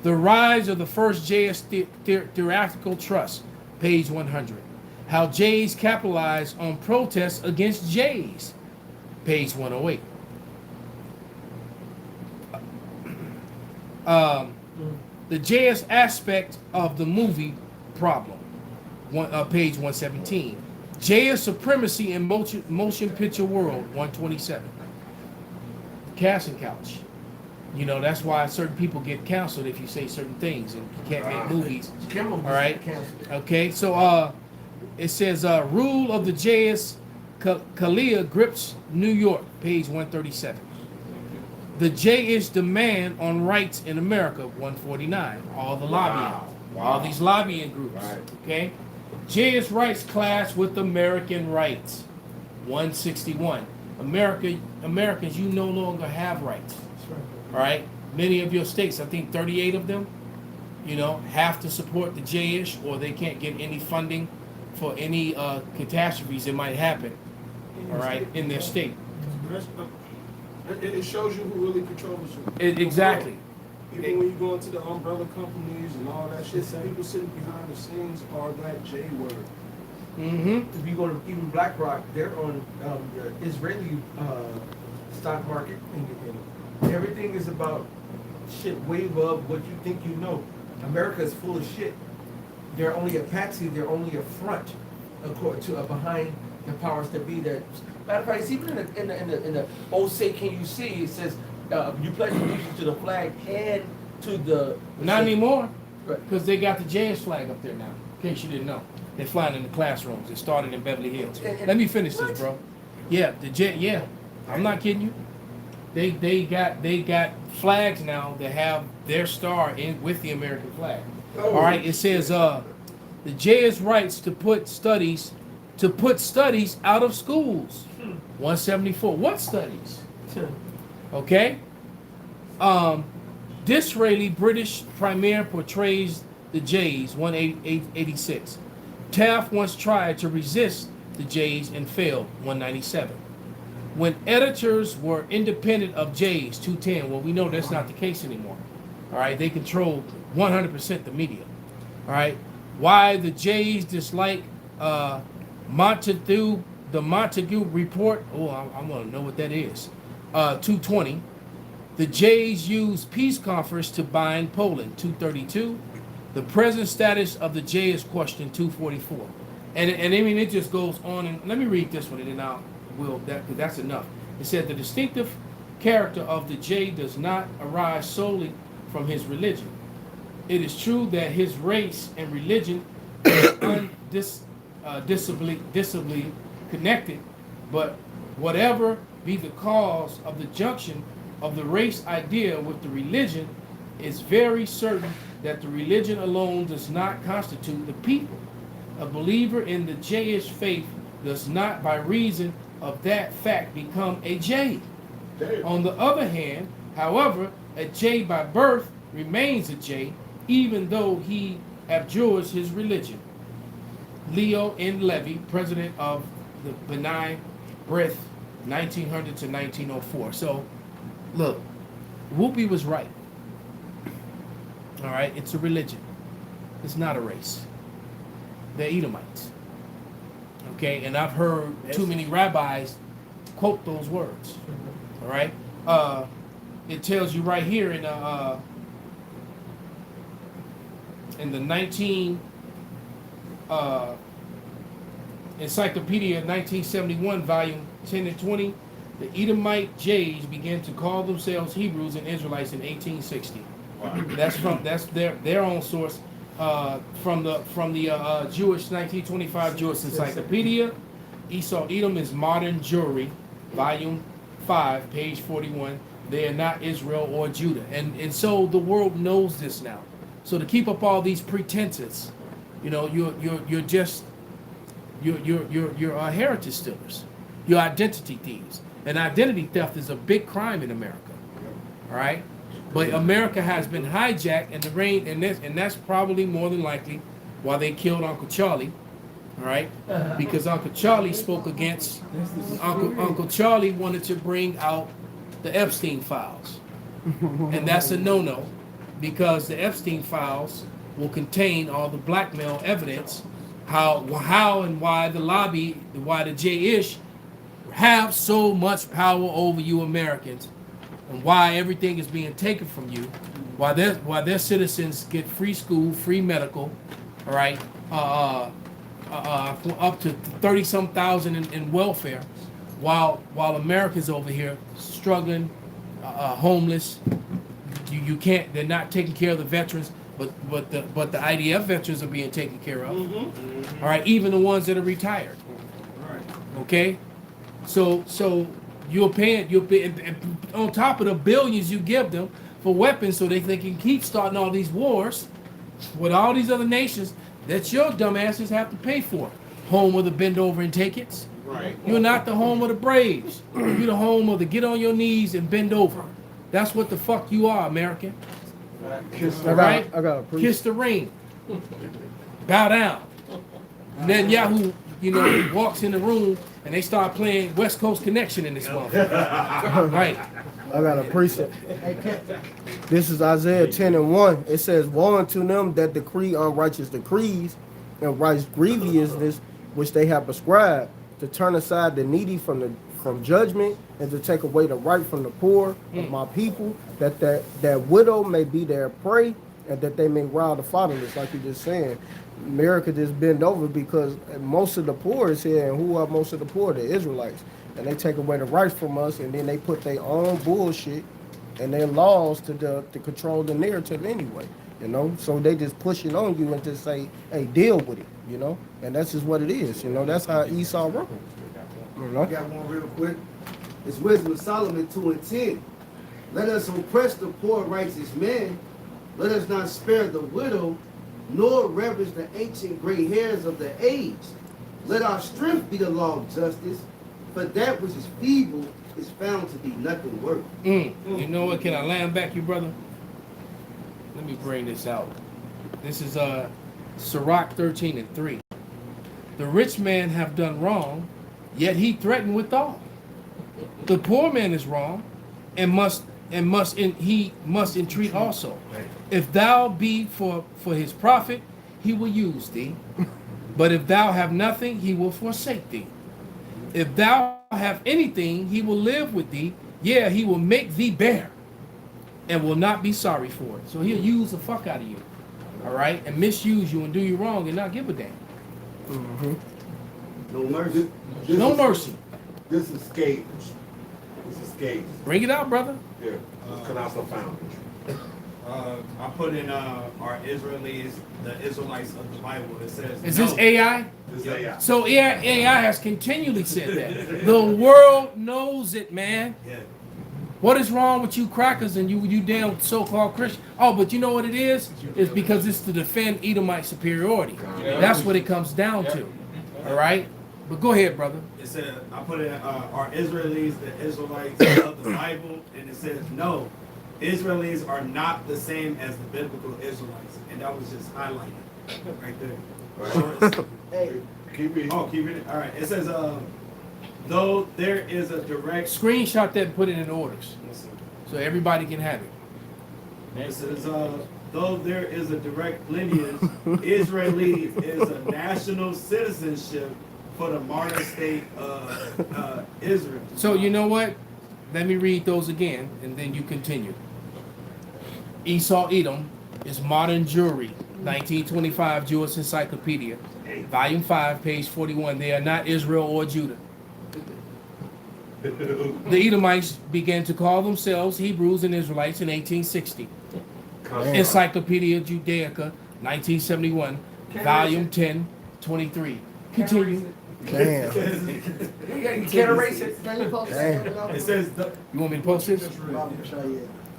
The rise of the first J.'s theatrical trust. Page 100. How J's capitalized on protests against J's. Page 108. The J's aspect of the movie problem. Page 117. J's supremacy in motion picture world. 127. Casting couch. You know, that's why certain people get canceled if you say certain things and you can't make movies. All right. Okay. So it says rule of the J.S. Kalia grips New York. Page 137. The J.S. demand on rights in America. 149. All the lobbying. All these lobbying groups. Okay. J.S. rights clash with American rights. 161. Americans, you no longer have rights. All right. Many of your states, I think 38 of them, you know, have to support the J-ish, or they can't get any funding for any catastrophes that might happen. All right, in their state. It shows you who really controls you. Exactly. Even when you go into the umbrella companies and all that shit, people sitting behind the scenes are that J word. If you go to even BlackRock, they're on the Israeli stock market, and everything is about shit way above what you think you know. America is full of shit. They're only a patsy. They're only a front, according to behind the powers that be. That Matter of fact, it's even in the "Oh Say Can You See," it says you pledge allegiance to the flag and to the. Not anymore, Right. because they got the Jazz flag up there now. In case you didn't know, they're flying in the classrooms. It started in Beverly Hills. Let me finish this, bro. Yeah, yeah, I'm not kidding you. They got flags now that have their star in with the American flag. All right, it says the Jazz rights to put studies out of schools. 174. What studies? Okay. Disraeli, British Premier, portrays the Jays. 186. Taft once tried to resist the Jays and failed. 197. When editors were independent of Jays. 210. Well, we know that's not the case anymore. All right, they control 100% the media. All right, why the Jays dislike Montague, the Montague Report. Oh, I want to know what that is. 220. The Jays use peace conference to bind Poland. 232. The present status of the Jay is question. 244. And I mean, it just goes on. And let me read this one, and then because that's enough. It said the distinctive character of the Jay does not arise solely from his religion. It is true that his race and religion is disably connected, but whatever be the cause of the junction of the race idea with the religion, it's very certain that the religion alone does not constitute the people. A believer in the Jayish faith does not, by reason of that fact, become a Jay. On the other hand, however, a Jay by birth remains a Jay, even though he abjures his religion. Leo N. Levy, president of the B'nai B'rith, 1900 to 1904. So, look, Whoopi was right. All right, it's a religion. It's not a race. They're Edomites. Okay, and I've heard too many rabbis quote those words. All right, it tells you right here in the 19 Encyclopedia 1971, volume 10 and 20, the Edomite Jays began to call themselves Hebrews and Israelites in 1860. Wow. That's their own source from the Jewish 1925 Jewish Encyclopedia. Esau Edom is modern Jewry, volume 5, page 41. They are not Israel or Judah, and so the world knows this now. So to keep up all these pretenses, you know, you're just heritage stealers, you're identity thieves, and identity theft is a big crime in America. All right, but America has been hijacked, and that's probably more than likely why they killed Uncle Charlie. All right, because Uncle Charlie spoke against Uncle Charlie wanted to bring out the Epstein files, and that's a no-no. Because the Epstein files will contain all the blackmail evidence, how and why the lobby, why the J-ish have so much power over you Americans, and why everything is being taken from you, why their citizens get free school, free medical, all right, up to 30-some thousand in welfare, while Americans over here struggling, homeless. You can't. They're not taking care of the veterans, but the IDF veterans are being taken care of. All right, even the ones that are retired. Okay, so you're paying on top of the billions you give them for weapons, so they can keep starting all these wars with all these other nations that your dumbasses have to pay for. Home of the bend over and take it. Right. You're not the home of the Braves. You're the home of the get on your knees and bend over. That's what the fuck you are, American. All right? Kiss the ring. Bow down. And then Yahoo, walks in the room and they start playing West Coast Connection in this motherfucker. Right. I got a precept. This is Isaiah 10 and 1. It says, woe unto them that decree unrighteous decrees and write grievousness which they have prescribed, to turn aside the needy from judgment, and to take away the right from the poor of my people, that widow may be their prey, and that they may rob the fatherless, like you just saying. America just bend over because most of the poor is here, and who are most of the poor? The Israelites. and they take away the rights from us, and then they put their own bullshit and their laws to control the narrative anyway. You know, so they just push it on you and just say, "Hey, deal with it." You know, and that's just what it is. You know, that's how Esau rolls. You know? I got one real quick. It's Wisdom of Solomon 2:10. Let us oppress the poor righteous man. Let us not spare the widow, nor reverence the ancient gray hairs of the age. Let our strength be the law of justice, for that which is feeble is found to be nothing worth. You know what? Can I land back you, brother? Let me bring this out. This is Sirach 13:3. The rich man have done wrong, yet he threatened withal. The poor man is wrong, and he must entreat also. If thou be for his profit, he will use thee. But if thou have nothing, he will forsake thee. If thou have anything, he will live with thee. Yeah, he will make thee bear, and will not be sorry for it. So he'll use the fuck out of you, all right, and misuse you and do you wrong and not give a damn. No mercy. No mercy. This is scathing. This is scathing. Bring it out, brother. Yeah, this colossal found. I put in our Israelis, the Israelites of the Bible. It says, Is this AI? This is AI. So AI has continually said that. The world knows it, man. Yeah. What is wrong with you crackers and you damn so-called Christian? Oh, but you know what it is? It's because it's to defend Edomite superiority. That's what it comes down to. All right? But go ahead, brother. It said, I put in our Israelis, the Israelites of the Bible, and it says, no, Israelis are not the same as the biblical Israelites. And that was just highlighted right there. So Hey, Keep it. oh, keep it. All right. It says, though there is a direct. Screenshot that and put it in orders so everybody can have it. It says, though there is a direct lineage, Israeli is a national citizenship for the modern state of Israel. So you know what? Let me read those again, and then you continue. Esau Edom is modern Jewry, 1925 Jewish Encyclopedia, Volume 5, page 41. They are not Israel or Judah. The Edomites began to call themselves Hebrews and Israelites in 1860. Encyclopedia Judaica, 1971, Volume 10, 23. Continue. Damn. You can't erase it. can you post Damn. that? It says, You want me to post this?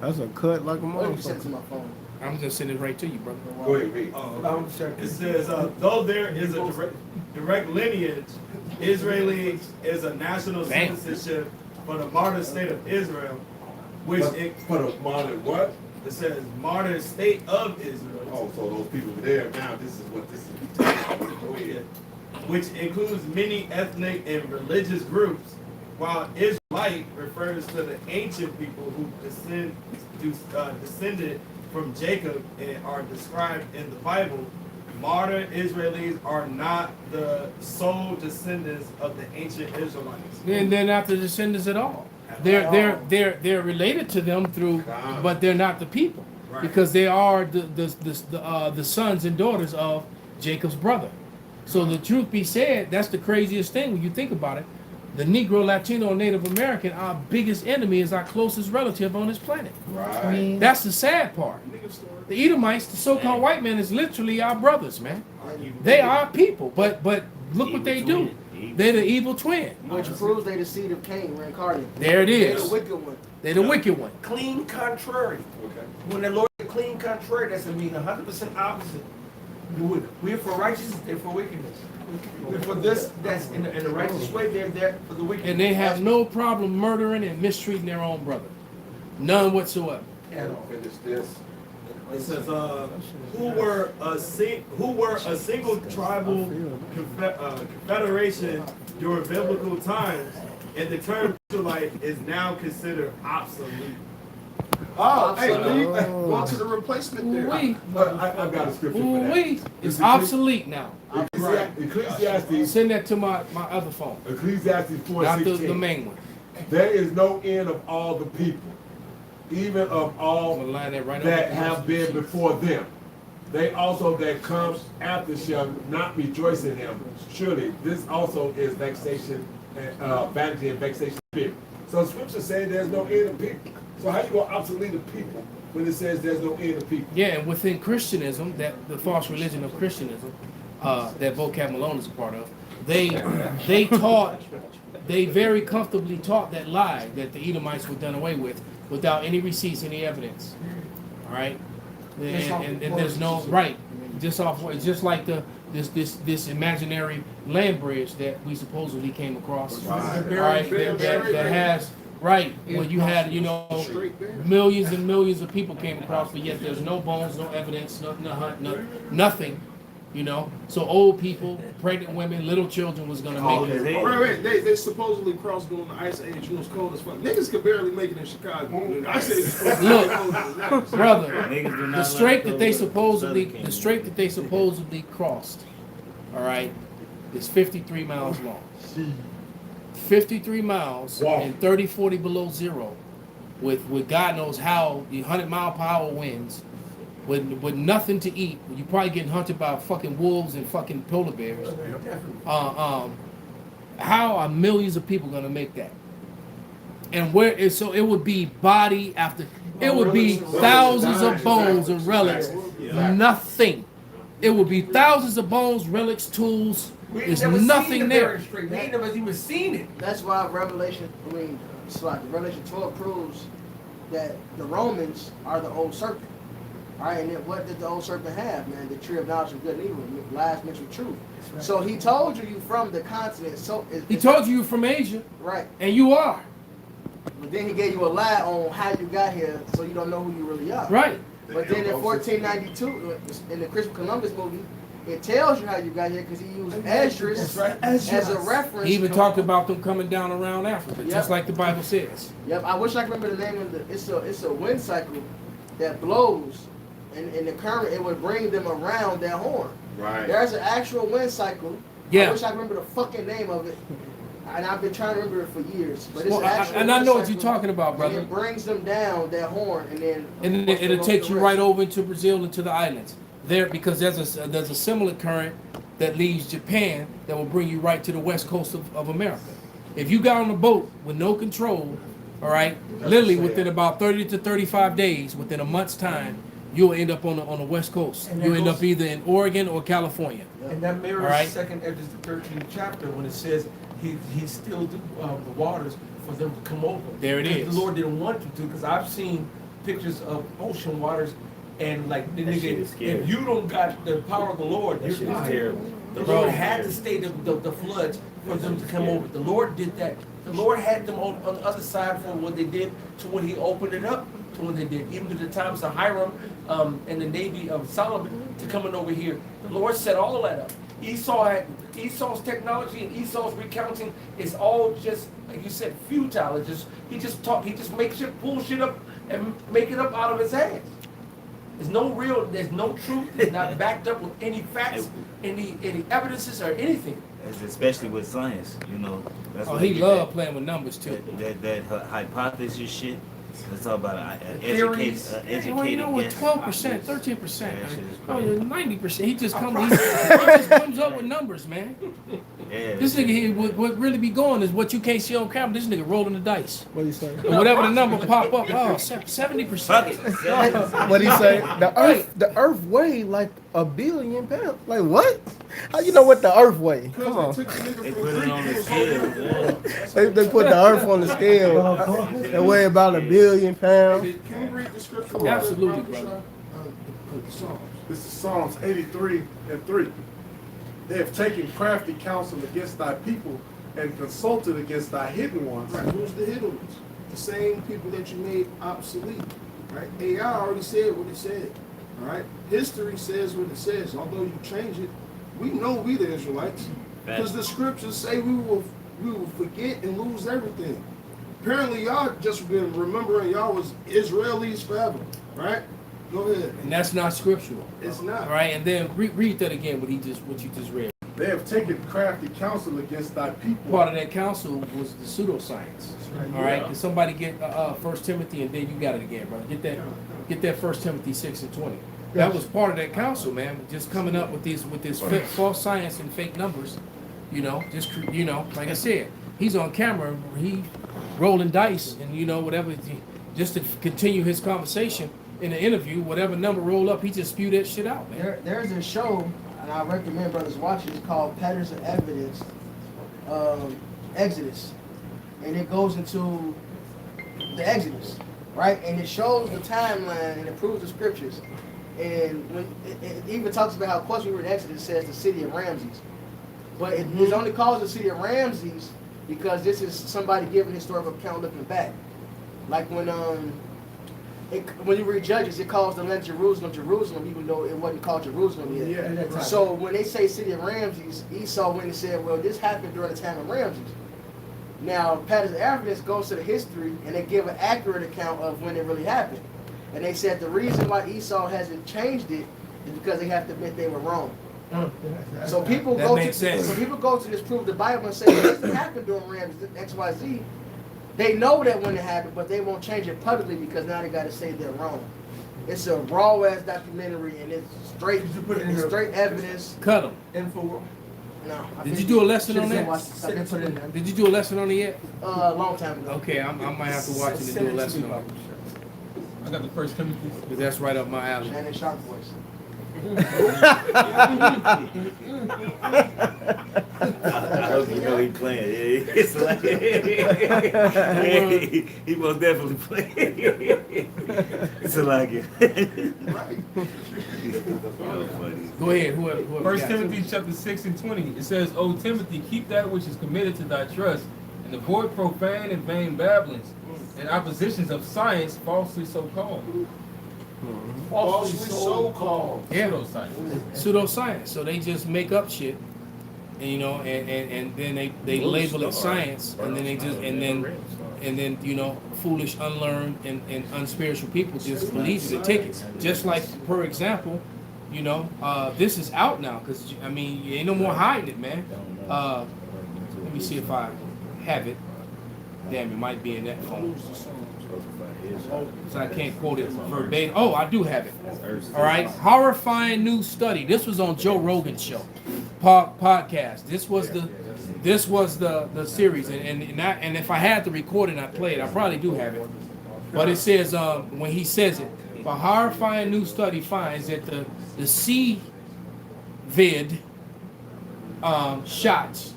That's a cut like a What did you send to motherfucker. my phone? I'm gonna send it right to you, brother. Go ahead, read. it says, though there is a direct lineage, Israeli is a national Damn. citizenship for the modern state of Israel, which For the modern what? it says modern state of Israel. Oh, so those people there now, this is what this is. Which includes many ethnic and religious groups, while Israelite refers to the ancient people who descended from Jacob and are described in the Bible. Modern Israelis are not the sole descendants of the ancient Israelites. Then they're not the descendants at all. They're related to them through, but they're not the people because they are the sons and daughters of Jacob's brother. So the truth be said, that's the craziest thing when you think about it. The Negro, Latino, Native American, our biggest enemy is our closest relative on this planet. Right. That's the sad part. The Edomites, the so-called white man, is literally our brothers, man. They are people, but look what they do. They're the evil twin. Which proves they the seed of Cain reincarnated. There it They're is. the wicked one. They're the wicked one. Clean contrary. When the Lord is clean contrary, that's going to mean 100% opposite. We're for righteousness, they're for wickedness. We're for this, that's in the righteous way, they're there for the wickedness. And they have no problem murdering and mistreating their own brother. None whatsoever. Finish this. It says, who were a single tribal confederation during biblical times, and the term Israelite is now considered obsolete. Oh, hey, Absolutely. go to the replacement there. Ooh-wee. I've got a scripture for that. Ooh-wee. It's obsolete now. Ecclesiastes, Send that to my other phone. Ecclesiastes Not the 4:16. main one. There is no end of all the people, even of I'm all gonna line that right that up. have been before them. They also that come after shall not rejoice in him. Surely this also is vexation vanity and vexation of spirit. So Scripture says there's no end of people. So how you gonna obsolete a people when it says there's no end of people? Yeah, and within Christianism, that the false religion of Christianism, that vocab Malone is a part of, they taught, they very comfortably taught that lie that the Edomites were done away with without any receipts, any evidence. All right, and there's no right, just like this imaginary land bridge that we supposedly came across. Right, that has. Right, when you had, millions and millions of people came across, but yet there's no bones, no evidence, nothing, So old people, pregnant women, little children was gonna make it. Right. They supposedly crossed during the Ice Age. It was cold as fuck. Niggas could barely make it in Chicago. The Ice Age. Look, brother, the strait that they supposedly crossed, all right, is 53 miles long. 53 miles and 30, 40 below zero with God knows how the 100-mile-per-hour winds with nothing to eat. You're probably getting hunted by fucking wolves and fucking polar bears. How are millions of people going to make that? And so it would be body after, it would be thousands of bones and relics, nothing. It would be thousands of bones, relics, tools. There's nothing there. We ain't never even seen it. That's why Revelation 12 proves that the Romans are the old serpent. All right, and then what did the old serpent have, man? The tree of knowledge of good and evil, lies mixed with truth. Right. So he told you from the continent. So he told you from Asia. Right. And you are. But then he gave you a lie on how you got here, so you don't know who you really are. Right. But then in 1492, in the Christopher Columbus movie, it tells you how you got here because he used Esdras as a reference. He even talked about them coming down around Africa, just like the Bible says. Yep, I wish I could remember the name of it's a wind cycle that blows, and in the current it would bring them around that horn. Right. There's an actual wind cycle. Yeah. I wish I could remember the fucking name of it. And I've been trying to remember it for years. But it's I know what you're talking about, brother. And it brings them down that horn, and then it'll take you right over into Brazil, into the islands. There, because there's a similar current that leaves Japan that will bring you right to the west coast of America. If you got on a boat with no control, all right, literally within about 30 to 35 days, within a month's time, you'll end up on the west coast. You'll end up either in Oregon or California. And that mirrors right? 2nd Esdras, the 13th chapter, when it says he stilled the waters for them to come over. There it is. The Lord didn't want you to, because I've seen pictures of ocean waters. And like the nigga, if you don't got the power of the Lord, you're terrible. The Lord had to stay the floods for them to come over. The Lord did that. The Lord had them on the other side for what they did to when he opened it up to when they did. Even to the times of Hiram and the navy of Solomon to coming over here. The Lord set all of that up. Esau's technology and Esau's recounting is all just, like you said, futile. He just makes shit, pull shit up and make it up out of his ass. There's no truth. It's not backed up with any facts, any evidences or anything. Especially with science, That's he loved playing with numbers too. That hypothesis shit. Let's talk about educated 12%, 13%, 90%. He just comes up with numbers, man. Yeah, this nigga here, what really be going is what you can't see on camera. This nigga rolling the dice. What he say? And whatever the number pop up, 70%. What he say? The Earth weighed like 1 billion pounds. Like what? How you know what the Earth weigh? Come on. They put it on the scale. They put the Earth on the scale. They weigh about 1 billion pounds. Can you read the scripture? Absolutely, brother. This is Psalms 83:3. They have taken crafty counsel against thy people and consulted against thy hidden ones. Right. Who's the hidden ones? The same people that you made obsolete. Right? AI already said what it said. All right? History says what it says. Although you change it, we know we the Israelites. Because the scriptures say we will forget and lose everything. Apparently y'all just been remembering y'all was Israelis forever. Right? Go ahead. And that's not scriptural. It's not. All right, and then read that again, what you just read. They have taken crafty counsel against thy people. Part of that counsel was the pseudoscience. Right. All right, can somebody get 1 Timothy, and then you got it again, brother. Get that 1 Timothy 6:20. That was part of that counsel, man. Just coming up with this false science and fake numbers. Like I said, he's on camera, he rolling dice and you know whatever, just to continue his conversation in the interview. Whatever number roll up, he just spew that shit out, man. There's a show, and I recommend brothers watch it. It's called Patterns of Evidence, Exodus, and it goes into the Exodus, right? And it shows the timeline and it proves the scriptures. And when it even talks about how, of course, we were in Exodus, it says the city of Ramses, but it only calls the city of Ramses because this is somebody giving historical account looking back. Like when you read Judges, it calls the land Jerusalem, Jerusalem, even though it wasn't called Jerusalem yet. Yeah, so when they say city of Ramses, Esau went and said, well, this happened during the time of Ramses. Now, Patterns of Evidence goes to the history, and they give an accurate account of when it really happened. And they said the reason why Esau hasn't changed it is because they have to admit they were wrong. So people go to this prove the Bible and say this happened during Ramses, X, Y, Z. They know that when it happened, but they won't change it publicly because now they got to say they're wrong. It's a raw ass documentary, and it's straight evidence. Cut them. Info. No. Did you do a lesson on that? I didn't put it in there. Did you do a lesson on it yet? A long time ago. Okay, I might have to watch it and do a lesson on it. I got the First Timothy. Because that's right up my alley. Shannon Sharp voice. You know he playing. Yeah, it's like he most definitely playing. It's like it. Go ahead. Whoever First Timothy chapter 6 and 20. It says, "O Timothy, keep that which is committed to thy trust, and avoid profane and vain babblings, and oppositions of science falsely so called." Falsely so called. Yeah. Pseudoscience. Pseudoscience. So they just make up shit, and you know, and then they label it science, and then they just and then you know, foolish, unlearned, and unspiritual people just believe it and take it. Just like, for example, you know, this is out now because I mean, you ain't no more hiding it, man. Let me see if I have it. Damn, it might be in that phone. So I can't quote it verbatim. Oh, I do have it. All right. Horrifying new study. This was on Joe Rogan's show, podcast. This was the series, and if I had to record it, and I play it. I probably do have it. But it says when he says it, a horrifying new study finds that the CVID shots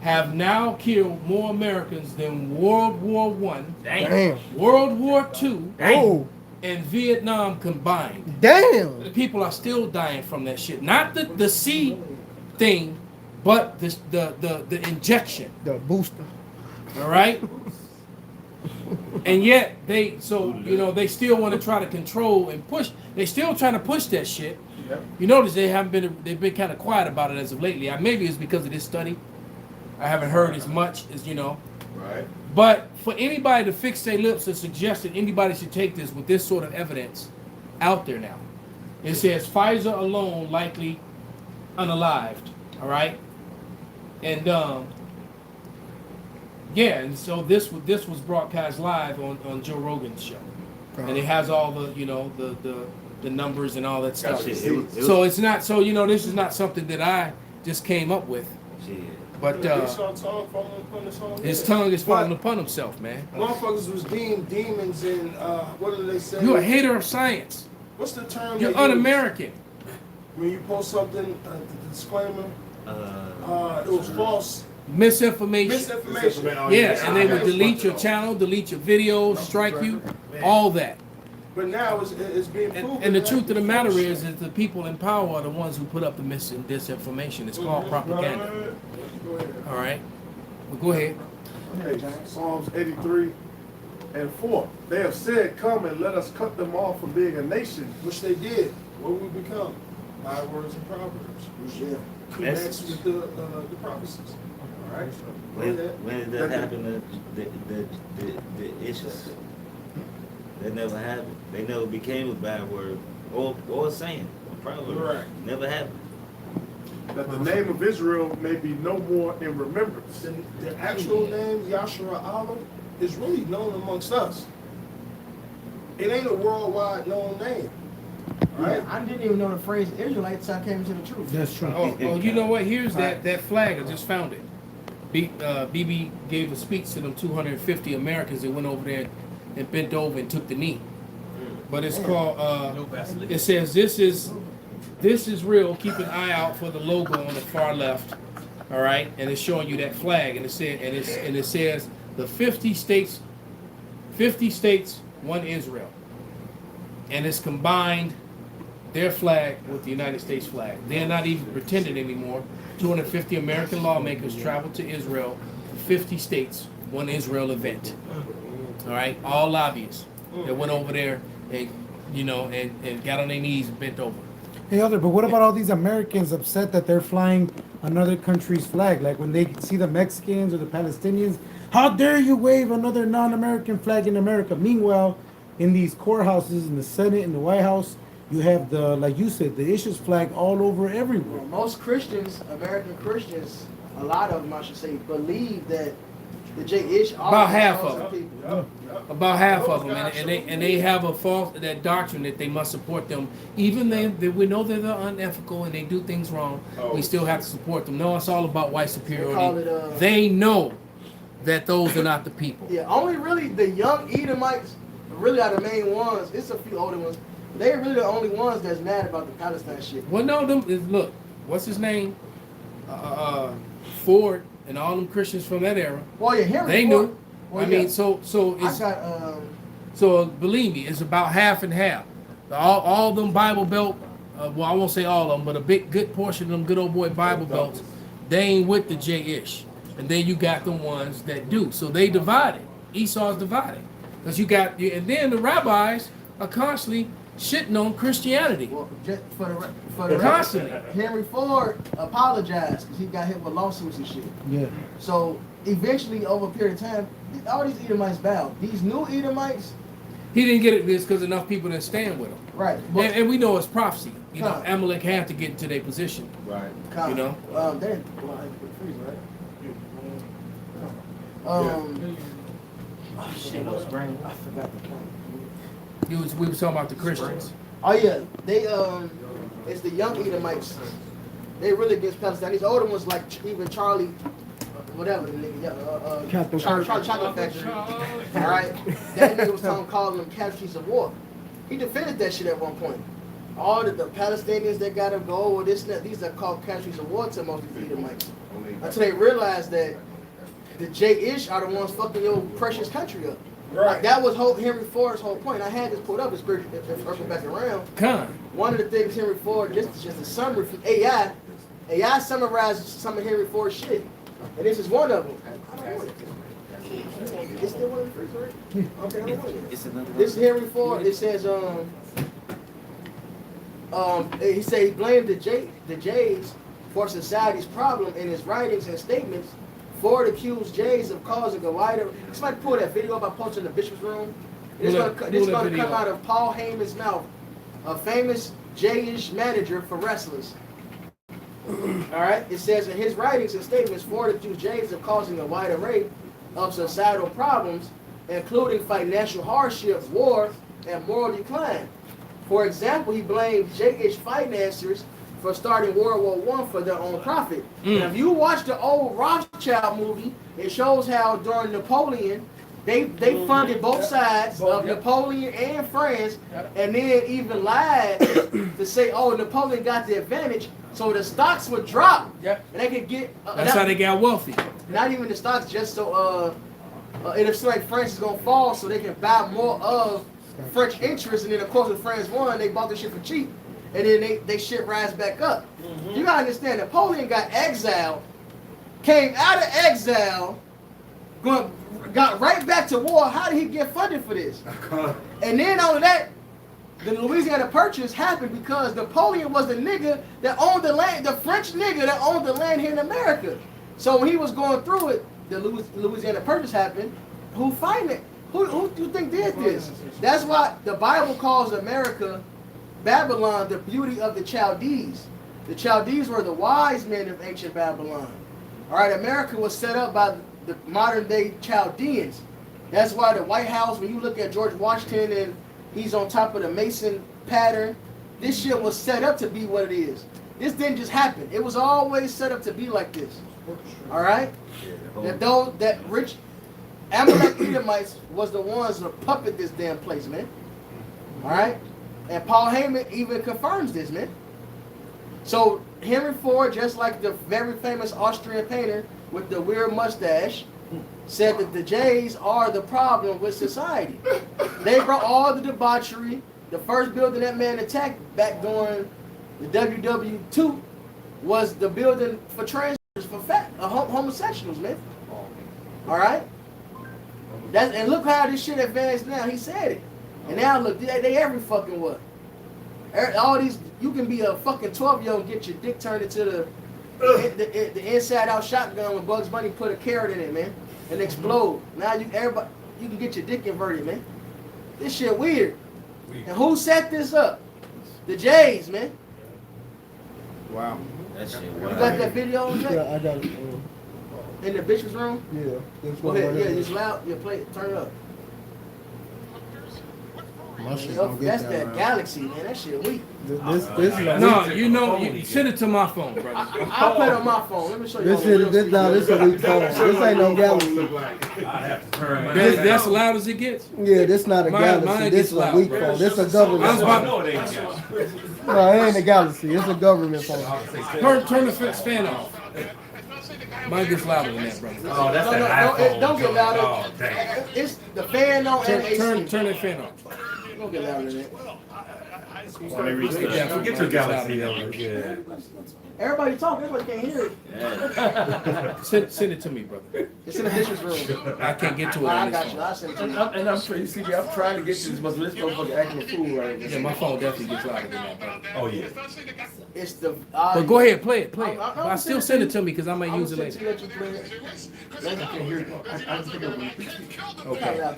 have now killed more Americans than World War I, World War II, and Vietnam combined. Damn. People are still dying from that shit. Not the C thing, but the injection. The booster. All right? And yet they still want to try to control and push. They still trying to push that shit. You notice they've been kind of quiet about it as of lately. Maybe it's because of this study. I haven't heard as much as, you know. Right. But for anybody to fix their lips and suggest that anybody should take this with this sort of evidence out there now. It says Pfizer alone likely unalived. All right? And and so this was broadcast live on Joe Rogan's show. And it has all the, you know, the numbers and all that stuff. So it's not, so, you know, this is not something that I just came up with. But his tongue is falling upon himself, man. Motherfuckers was deemed demons and what do they say? You're a hater of science. What's the term? You're un-American. When you post something, the disclaimer, it was false. Misinformation. Yeah, and they would delete your channel, delete your videos, strike you, all that. But now it's being proven. And the truth of the matter is the people in power are the ones who put up the mis and disinformation. It's called propaganda. All right? Well, go ahead. Okay, Psalms 83 and 4. They have said, come and let us cut them off from being a nation, which they did. What we become? Bywords and proverbs. Yeah. Match with the prophecies. All right? When did that happen? The issues. That never happened. They never became a bad word or a saying. Probably right. Never happened. That the name of Israel may be no more in remembrance. The actual name, Yahshua Allah, is really known amongst us. It ain't a worldwide known name. Right? Yeah, I didn't even know the phrase Israelite until I came into the truth. That's true. Oh, you know what? Here's that flag. I just found it. BB gave a speech to them 250 Americans that went over there and bent over and took the knee. But it's called. It says this is real. Keep an eye out for the logo on the far left. All right, and it's showing you that flag, and it says the 50 states, one Israel, and it's combined their flag with the United States flag. They're not even pretending anymore. 250 American lawmakers traveled to Israel, 50 states, one Israel event. All right, all lobbyists that went over there and and got on their knees and bent over. Hey, Elder, but what about all these Americans upset that they're flying another country's flag? Like when they see the Mexicans or the Palestinians, how dare you wave another non-American flag in America? Meanwhile, in these courthouses, in the Senate, in the White House, you have the, like you said, the ISIS flag all over everywhere. Most Christians, American Christians, a lot of them, I should say, believe that the J-ish are About half of them. people. About half of them, and they have a false that doctrine that they must support them, even though we know that they're unethical and they do things wrong. We still have to support them. No, it's all about white superiority. They know that those are not the people. Yeah, only really the young Edomites really are the main ones. It's a few older ones. They're really the only ones that's mad about the Palestine shit. Well, no, look, what's his name? Ford and all them Christians from that era. Well, yeah, Henry they Ford. knew. Well, I yeah. mean, so it's so believe me, it's about half and half. All them Bible Belt, well, I won't say all of them, but a good portion of them good old boy Bible Belts, they ain't with the J-ish, and then you got the ones that do. So they divided. Esau's divided, because you got, and then the rabbis are constantly shitting on Christianity. Well, just for the constantly. Henry Ford apologized because he got hit with lawsuits and shit. Yeah. So eventually, over a period of time, all these Edomites bowed. These new Edomites. He didn't get it this because enough people didn't stand with him. Right. And we know it's prophecy. You know, Amalek had to get into their position. Right. You know. They're freeze, right? Oh shit! What was brain? I forgot the point. We were talking about the Christians. Oh yeah, they it's the young Edomites. They really against Palestine. These older ones like even Charlie, whatever the nigga, Charlie Chocolate Factory. All right, that nigga was calling them casualties of war. He defended that shit at one point. All the Palestinians that gotta go or this and that, these are called casualties of war to most of the Edomites. Until they realized that the J-ish are the ones fucking your precious country up. Right. Like that was Henry Ford's whole point. I had this pulled up, it's circling back around. One of the things Henry Ford, this is just a summary from AI. AI summarizes some of Henry Ford's shit. And this is one of them. It's still one of the first, right? Okay, I don't want it. This is Henry Ford. It says, he said he blamed the Jays for society's problem in his writings and statements. Ford accused Jays of causing a wider. Somebody pull that video up I posted in the bishop's room. This is going to come out of Paul Heyman's mouth, a famous Jayish manager for wrestlers. All right. It says in his writings and statements, Ford accused Jays of causing a wide array of societal problems, including financial hardship, war, and moral decline. For example, he blamed Jayish financiers for starting World War I for their own profit. And if you watch the old Rothschild movie, it shows how during Napoleon, they funded both sides of Napoleon and France, and then even lied to say, oh, Napoleon got the advantage, so the stocks would drop, and they could get. That's how they got wealthy. Not even the stocks, just so and if like France is gonna fall, so they can buy more of French interest, and then of course when France won, they bought the shit for cheap. And then they shit rise back up. You gotta understand, Napoleon got exiled, came out of exile, got right back to war. How did he get funded for this? And then on that, the Louisiana Purchase happened because Napoleon was the nigga that owned the land, the French nigga that owned the land here in America. So when he was going through it, the Louisiana Purchase happened. Who financed? Who do you think did this? That's why the Bible calls America Babylon, the beauty of the Chaldees. The Chaldees were the wise men of ancient Babylon. All right, America was set up by the modern day Chaldeans. That's why the White House, when you look at George Washington and he's on top of the Mason pattern, this shit was set up to be what it is. This didn't just happen. It was always set up to be like this. All right, that rich Amalek Edomites was the ones that puppet this damn place, man. All right, and Paul Heyman even confirms this, man. So Henry Ford, just like the very famous Austrian painter with the weird mustache, said that the Jays are the problem with society. They brought all the debauchery. The first building that man attacked back during the WW2 was the building for trans for homosexuals, man. All right. And look how this shit advanced now. He said it, and now look, they every fucking what? All these, you can be a fucking 12-year-old and get your dick turned into the inside-out shotgun when Bugs Bunny put a carrot in it, man, and explode. Now you can get your dick inverted, man. This shit weird. And who set this up? The Jays, man. Wow. That shit. You got that video, Jay? Yeah, I got it. In the bitch's room? Yeah. Go ahead. Yeah, it's loud. Yeah, play it. Turn it up. That's that Galaxy, man. That shit weak. No, you know, send it to my phone, brother. I'll play it on my phone. Let me show you. This is a weak phone. This ain't no Galaxy. That's as loud as it gets. Yeah, this not a Galaxy. This is a weak phone. This a government phone. No, it ain't a Galaxy. It's a government phone. Turn the fan off. Mine gets louder than that, brother. Oh, that's that iPhone. Don't get louder. Oh, dang. It's the fan on and AC. Turn that fan off. Don't get louder than that. Get your Galaxy. Yeah. Everybody talk. Everybody can't hear it. Yeah. Send it to me, brother. It's in the dishes room. I can't get to it. I got you. I'll send it to you. And I'm sure you see me. I'm trying to get to this, but this motherfucker acting a fool right now. Yeah, my phone definitely gets louder than that, brother. Oh yeah. It's the. But go ahead, play it. I still send it to me because I might use it later. I can't hear it. I think it'll Okay.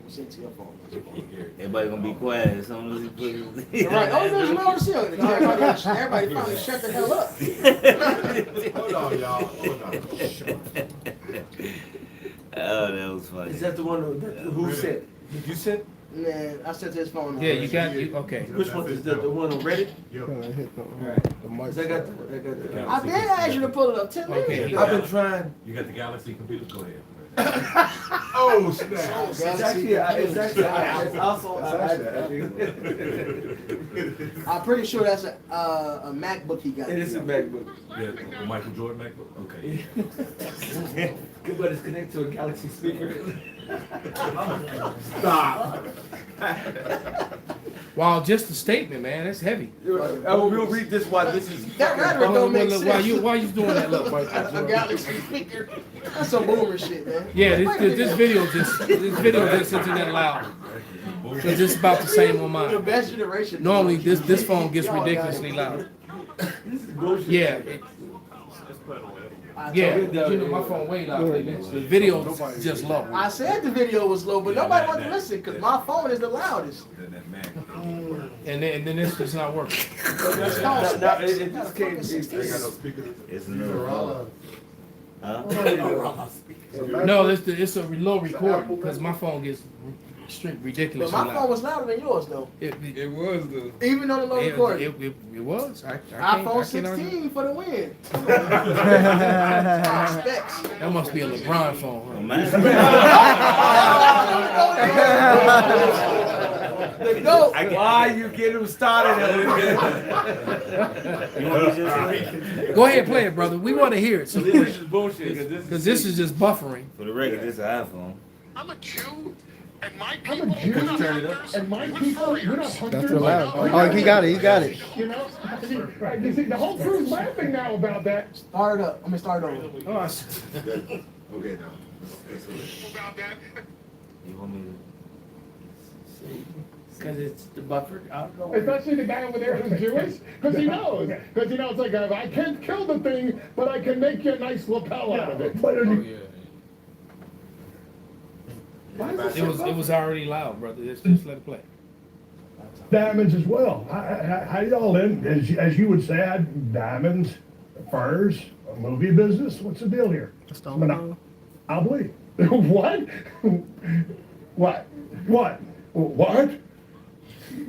Send to your phone. Everybody gonna be quiet as soon as he put his. Right. Oh, there's no to see it. Everybody finally shut the hell up. Hold on, y'all. Hold on. Oh, that was funny. Is that the one who said? Did you send? Man, I sent to his phone. Yeah, you got you. Okay. Which one is the one on Reddit? I've been asking you to pull it up 10 minutes. Okay. I've been trying. You got the Galaxy computer? Go ahead. Oh snap! It's also. I'm pretty sure that's a MacBook he got. It is a MacBook. Yeah, Michael Jordan MacBook. Okay. Good, but it's connected to a Galaxy speaker. Stop. Wow, just a statement, man. That's heavy. We'll read this while this is. That rhetoric don't make sense. Why you doing that, look, bro? A Galaxy speaker. That's some boomer shit, man. Yeah, this video just isn't that loud. So just about the same on The mine. best generation. Normally this phone gets ridiculously loud. Yeah. Yeah, you know, my phone way loud. The video is just low. I said the video was low, but nobody wanted to listen because my phone is the loudest. And then this is not working. It just came. It's new. Huh? No, it's a low recording because my phone gets ridiculously But my phone loud. was louder than yours, though. It was though. Even on the low recording. It was. iPhone 16 for the win. Specs. That must be a LeBron phone. Huh? The GOAT. Why you get him started? Go ahead, play it, brother. We want to hear it. So This is bullshit. because this is just buffering. For the record, this is an iPhone. I'm a Jew, and my people, we're not hunters. And my people, we're not hunters. That's real loud. Oh, he got it. He got it. You know, you see, the whole crew's laughing now about that. Start it up. I'm going to start over. Oh, Okay, now. About that. You want me Because it's the buffer. I don't know. Especially the guy over there who's Jewish, because he knows. Because he knows, like, I can't kill the thing, but I can make you a nice lapel out of it. it was already loud, brother. Just let it play. Diamonds as well. How y'all in? As you would say, diamonds, furs, movie business. What's the deal here? I'll believe. What? What? What? What?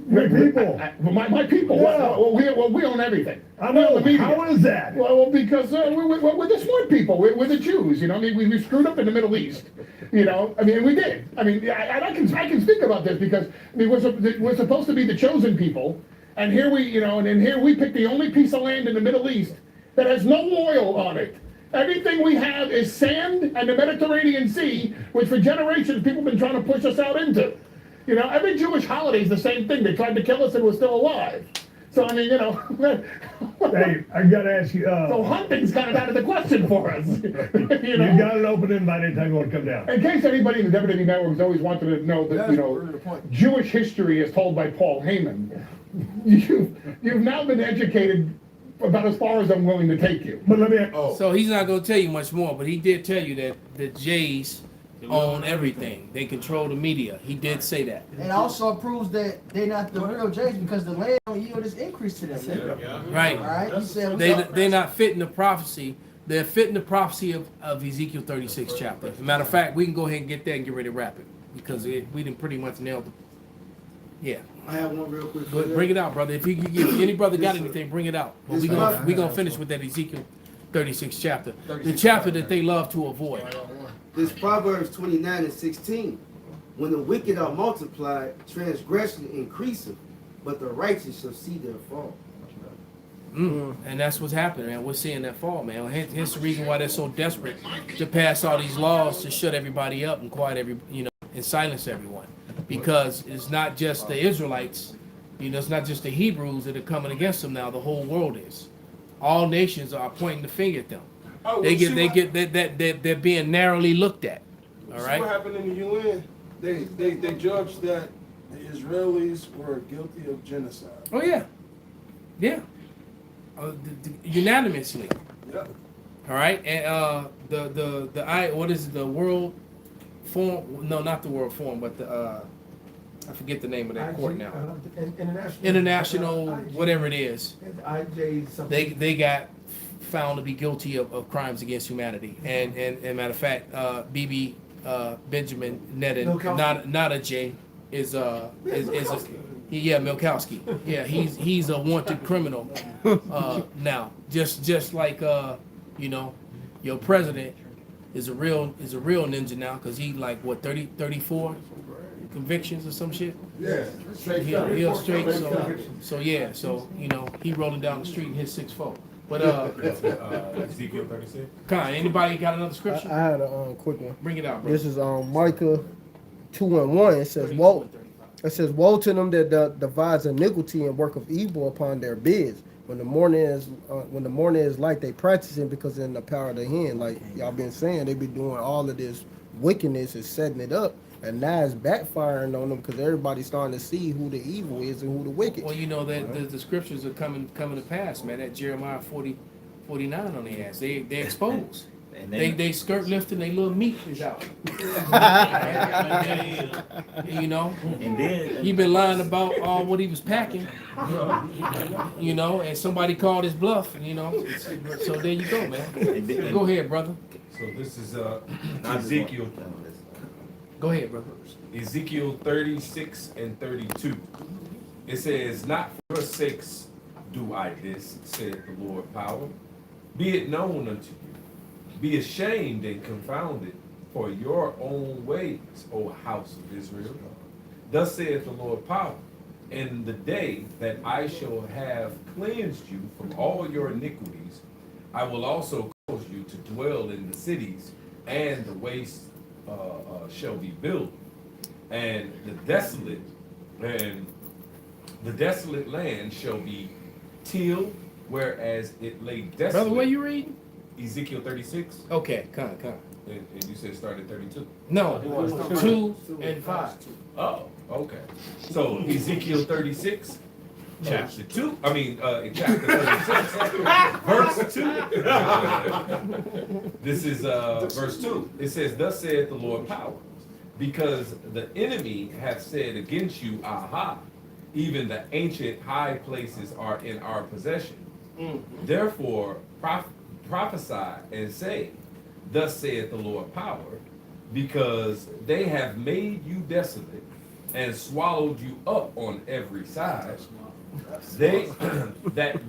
We people. My people. Yeah. Well, we own everything. I know. The media. How is that? Well, because we're the smart people. We're the Jews. You know, I mean, we screwed up in the Middle East. You know, I mean, we did. I mean, I can speak about this because I mean, we're supposed to be the chosen people, and here we, you know, and here we pick the only piece of land in the Middle East that has no oil on it. Everything we have is sand and the Mediterranean Sea, which for generations people have been trying to push us out into. You know, every Jewish holiday is the same thing. They tried to kill us and we're still alive. So, I mean, you know. Hey, I gotta ask you. So hunting's kind of out of the question for us. You know? You got an open invite anytime you want to come down. In case anybody in the WWE Network has always wanted to know that, you know, Jewish history is told by Paul Heyman. You've now been educated about as far as I'm willing to take you. But let me. So he's not going to tell you much more, but he did tell you that the Jays own everything. They control the media. He did say that. And also proves that they're not the real Jays because the land don't yield this increase to them. Right. All right. He said They're not fitting the prophecy. They're fitting the prophecy of Ezekiel 36 chapter. As a matter of fact, we can go ahead and get that and get ready to wrap it we didn't pretty much nail it. Yeah. I have one real quick. Bring it out, brother. If any brother got anything, bring it out. But we gonna finish with that Ezekiel 36 chapter, the chapter that they love to avoid. This Proverbs 29:16. When the wicked are multiplied, transgression increaseth, but the righteous shall see their fall. And that's what's happening, man. We're seeing that fall, man. Hence the reason why they're so desperate to pass all these laws to shut everybody up and quiet and silence everyone. Because it's not just the Israelites, it's not just the Hebrews that are coming against them now. The whole world is. All nations are pointing the finger at them. They're being narrowly looked at. All right. See what happened in the UN? They judged that the Israelis were guilty of genocide. Oh yeah, yeah, unanimously. Yep. All right, and the World Forum? No, not the World Forum, but the I forget the name of that court now. International, whatever it is. They got found to be guilty of crimes against humanity. And matter of fact, BB Benjamin Netanyahu, not a J, is Milkowski. Yeah, he's a wanted criminal now. Just like your president is a real ninja now because he like what 34 convictions or some shit. Yeah, he'll straight. So he rolling down the street in his 6'4". But Ezekiel 36. Anybody got another scripture? I had a quick one. Bring it out, bro. This is Micah 2:1. It says, "Woe." It says, "Woe to them that devise iniquity and work of evil upon their beds. When the morning is light, they practice it because in the power of the hand." Like y'all been saying, they be doing all of this wickedness and setting it up, and now it's backfiring on them because everybody's starting to see who the evil is and who the wicked. Well, that the scriptures are coming to pass, man. That Jeremiah 40:49 on their ass. They exposed. They skirt lifting, they little meat is out. And then he been lying about all what he was packing. And somebody called his bluff. So there you go, man. Go ahead, brother. So this is Ezekiel. Go ahead, brother. Ezekiel 36 and 32. It says, "Not for your sakes do I this, said the Lord power. Be it known unto you. Be ashamed and confounded for your own ways, O house of Israel. Thus saith the Lord power. In the day that I shall have cleansed you from all your iniquities, I will also cause you to dwell in the cities, and the waste shall be built, and the desolate land shall be tilled, whereas it lay desolate." Brother, where you reading? Ezekiel 36. Okay, come. And you said start at 32. No, 2 and 5. Oh, okay. So Ezekiel 36, chapter 2. Chapter 36, verse 2. This is verse 2. It says, "Thus saith the Lord power, because the enemy hath said against you, Aha, even the ancient high places are in our possession. Therefore prophesy and say, Thus saith the Lord power, because they have made you desolate, and swallowed you up on every side, they that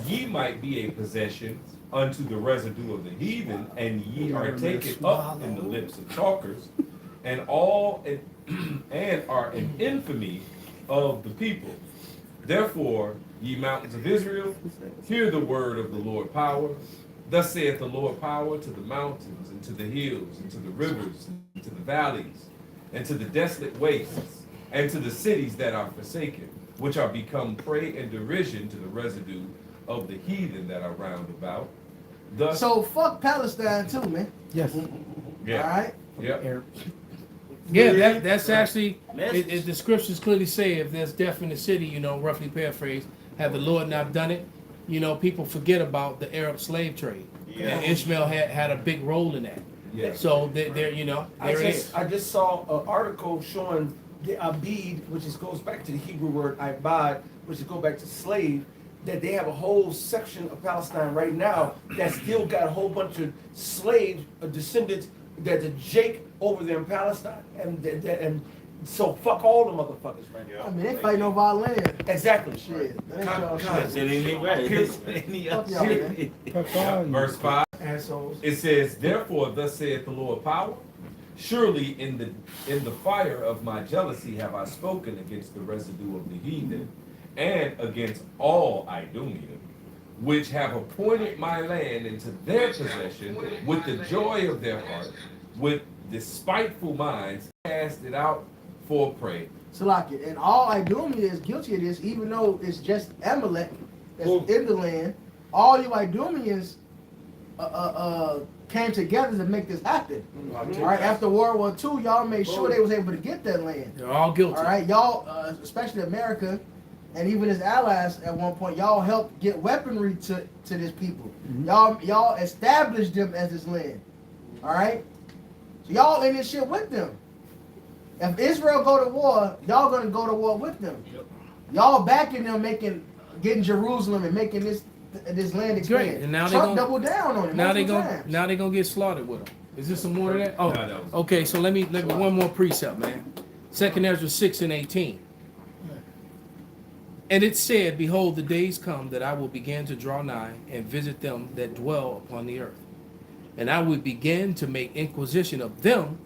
ye might be a possession unto the residue of the heathen, and ye are taken up in the lips of talkers, and and are an infamy of the people. Therefore, ye mountains of Israel, hear the word of the Lord power. Thus saith the Lord power to the mountains, and to the hills, and to the rivers, and to the valleys, and to the desolate wastes, and to the cities that are forsaken, which are become prey and derision to the residue of the heathen that are round about. Thus, So fuck Palestine too, man. Yes. yeah, All right. yeah, Yeah, that's actually, the scriptures clearly say if there's death in the city, you know, roughly paraphrased, have the Lord not done it, you know, people forget about the Arab slave trade. Yeah. And Ishmael had a big role in that. yeah. So there, you know, there it is. I just saw an article showing the abid, which goes back to the Hebrew word ibad, which goes back to slave, that they have a whole section of Palestine right now that still got a whole bunch of slaves, descendants, that the Jake over there in Palestine, and so fuck all the motherfuckers right now. I mean, they fighting over our land. Exactly. Shit. That ain't y'all shit. It ain't right. Fuck y'all, man. Verse 5. Assholes. It says, therefore, thus saith the Lord power, surely in the fire of my jealousy have I spoken against the residue of the heathen, and against all Idumean, which have appointed my land into their possession with the joy of their heart, with despiteful minds cast it out for prey. Salaki. And all Idumea is guilty of this, even though it's just Amalek that's in the land. All you Idumeans came together to make this happen. All right, after World War II, y'all made sure they was able to get that land. They're all guilty. All right, y'all, especially America, and even his allies at one point, y'all helped get weaponry to this people. Y'all established them as this land. All right, so y'all in this shit with them. If Israel go to war, y'all gonna go to war with them. Y'all backing them, getting Jerusalem and making this land expand. Great. And now Trump they double down on it. Now they times. gonna get slaughtered with them. Is this some more of that? Oh, No, that was- okay. So let me one more precept, man. 2 Ezra 6:18. And it said, behold, the days come that I will begin to draw nigh and visit them that dwell upon the earth. And I will begin to make inquisition of them,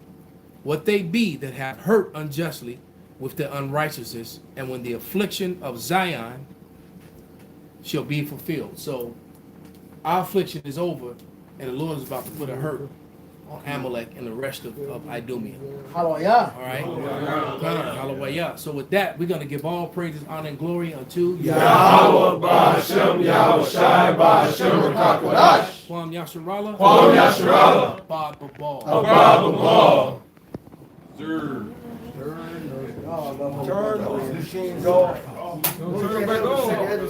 what they be that have hurt unjustly with their unrighteousness, and when the affliction of Zion shall be fulfilled. So our affliction is over, and the Lord is about to put a hurt on Amalek and the rest of Idumea. Hallelujah. All right? Hallelujah. So with that, we're going to give all praises, honor, and glory unto Yahweh Ba'Hashem, Yahawashi Ba'Hashem Rakakwadash. Kwam Yasharallah. Kwam Yasharallah. Bob Babal. Abba Babal. Sir. Oh, Turn those machines off. Lord.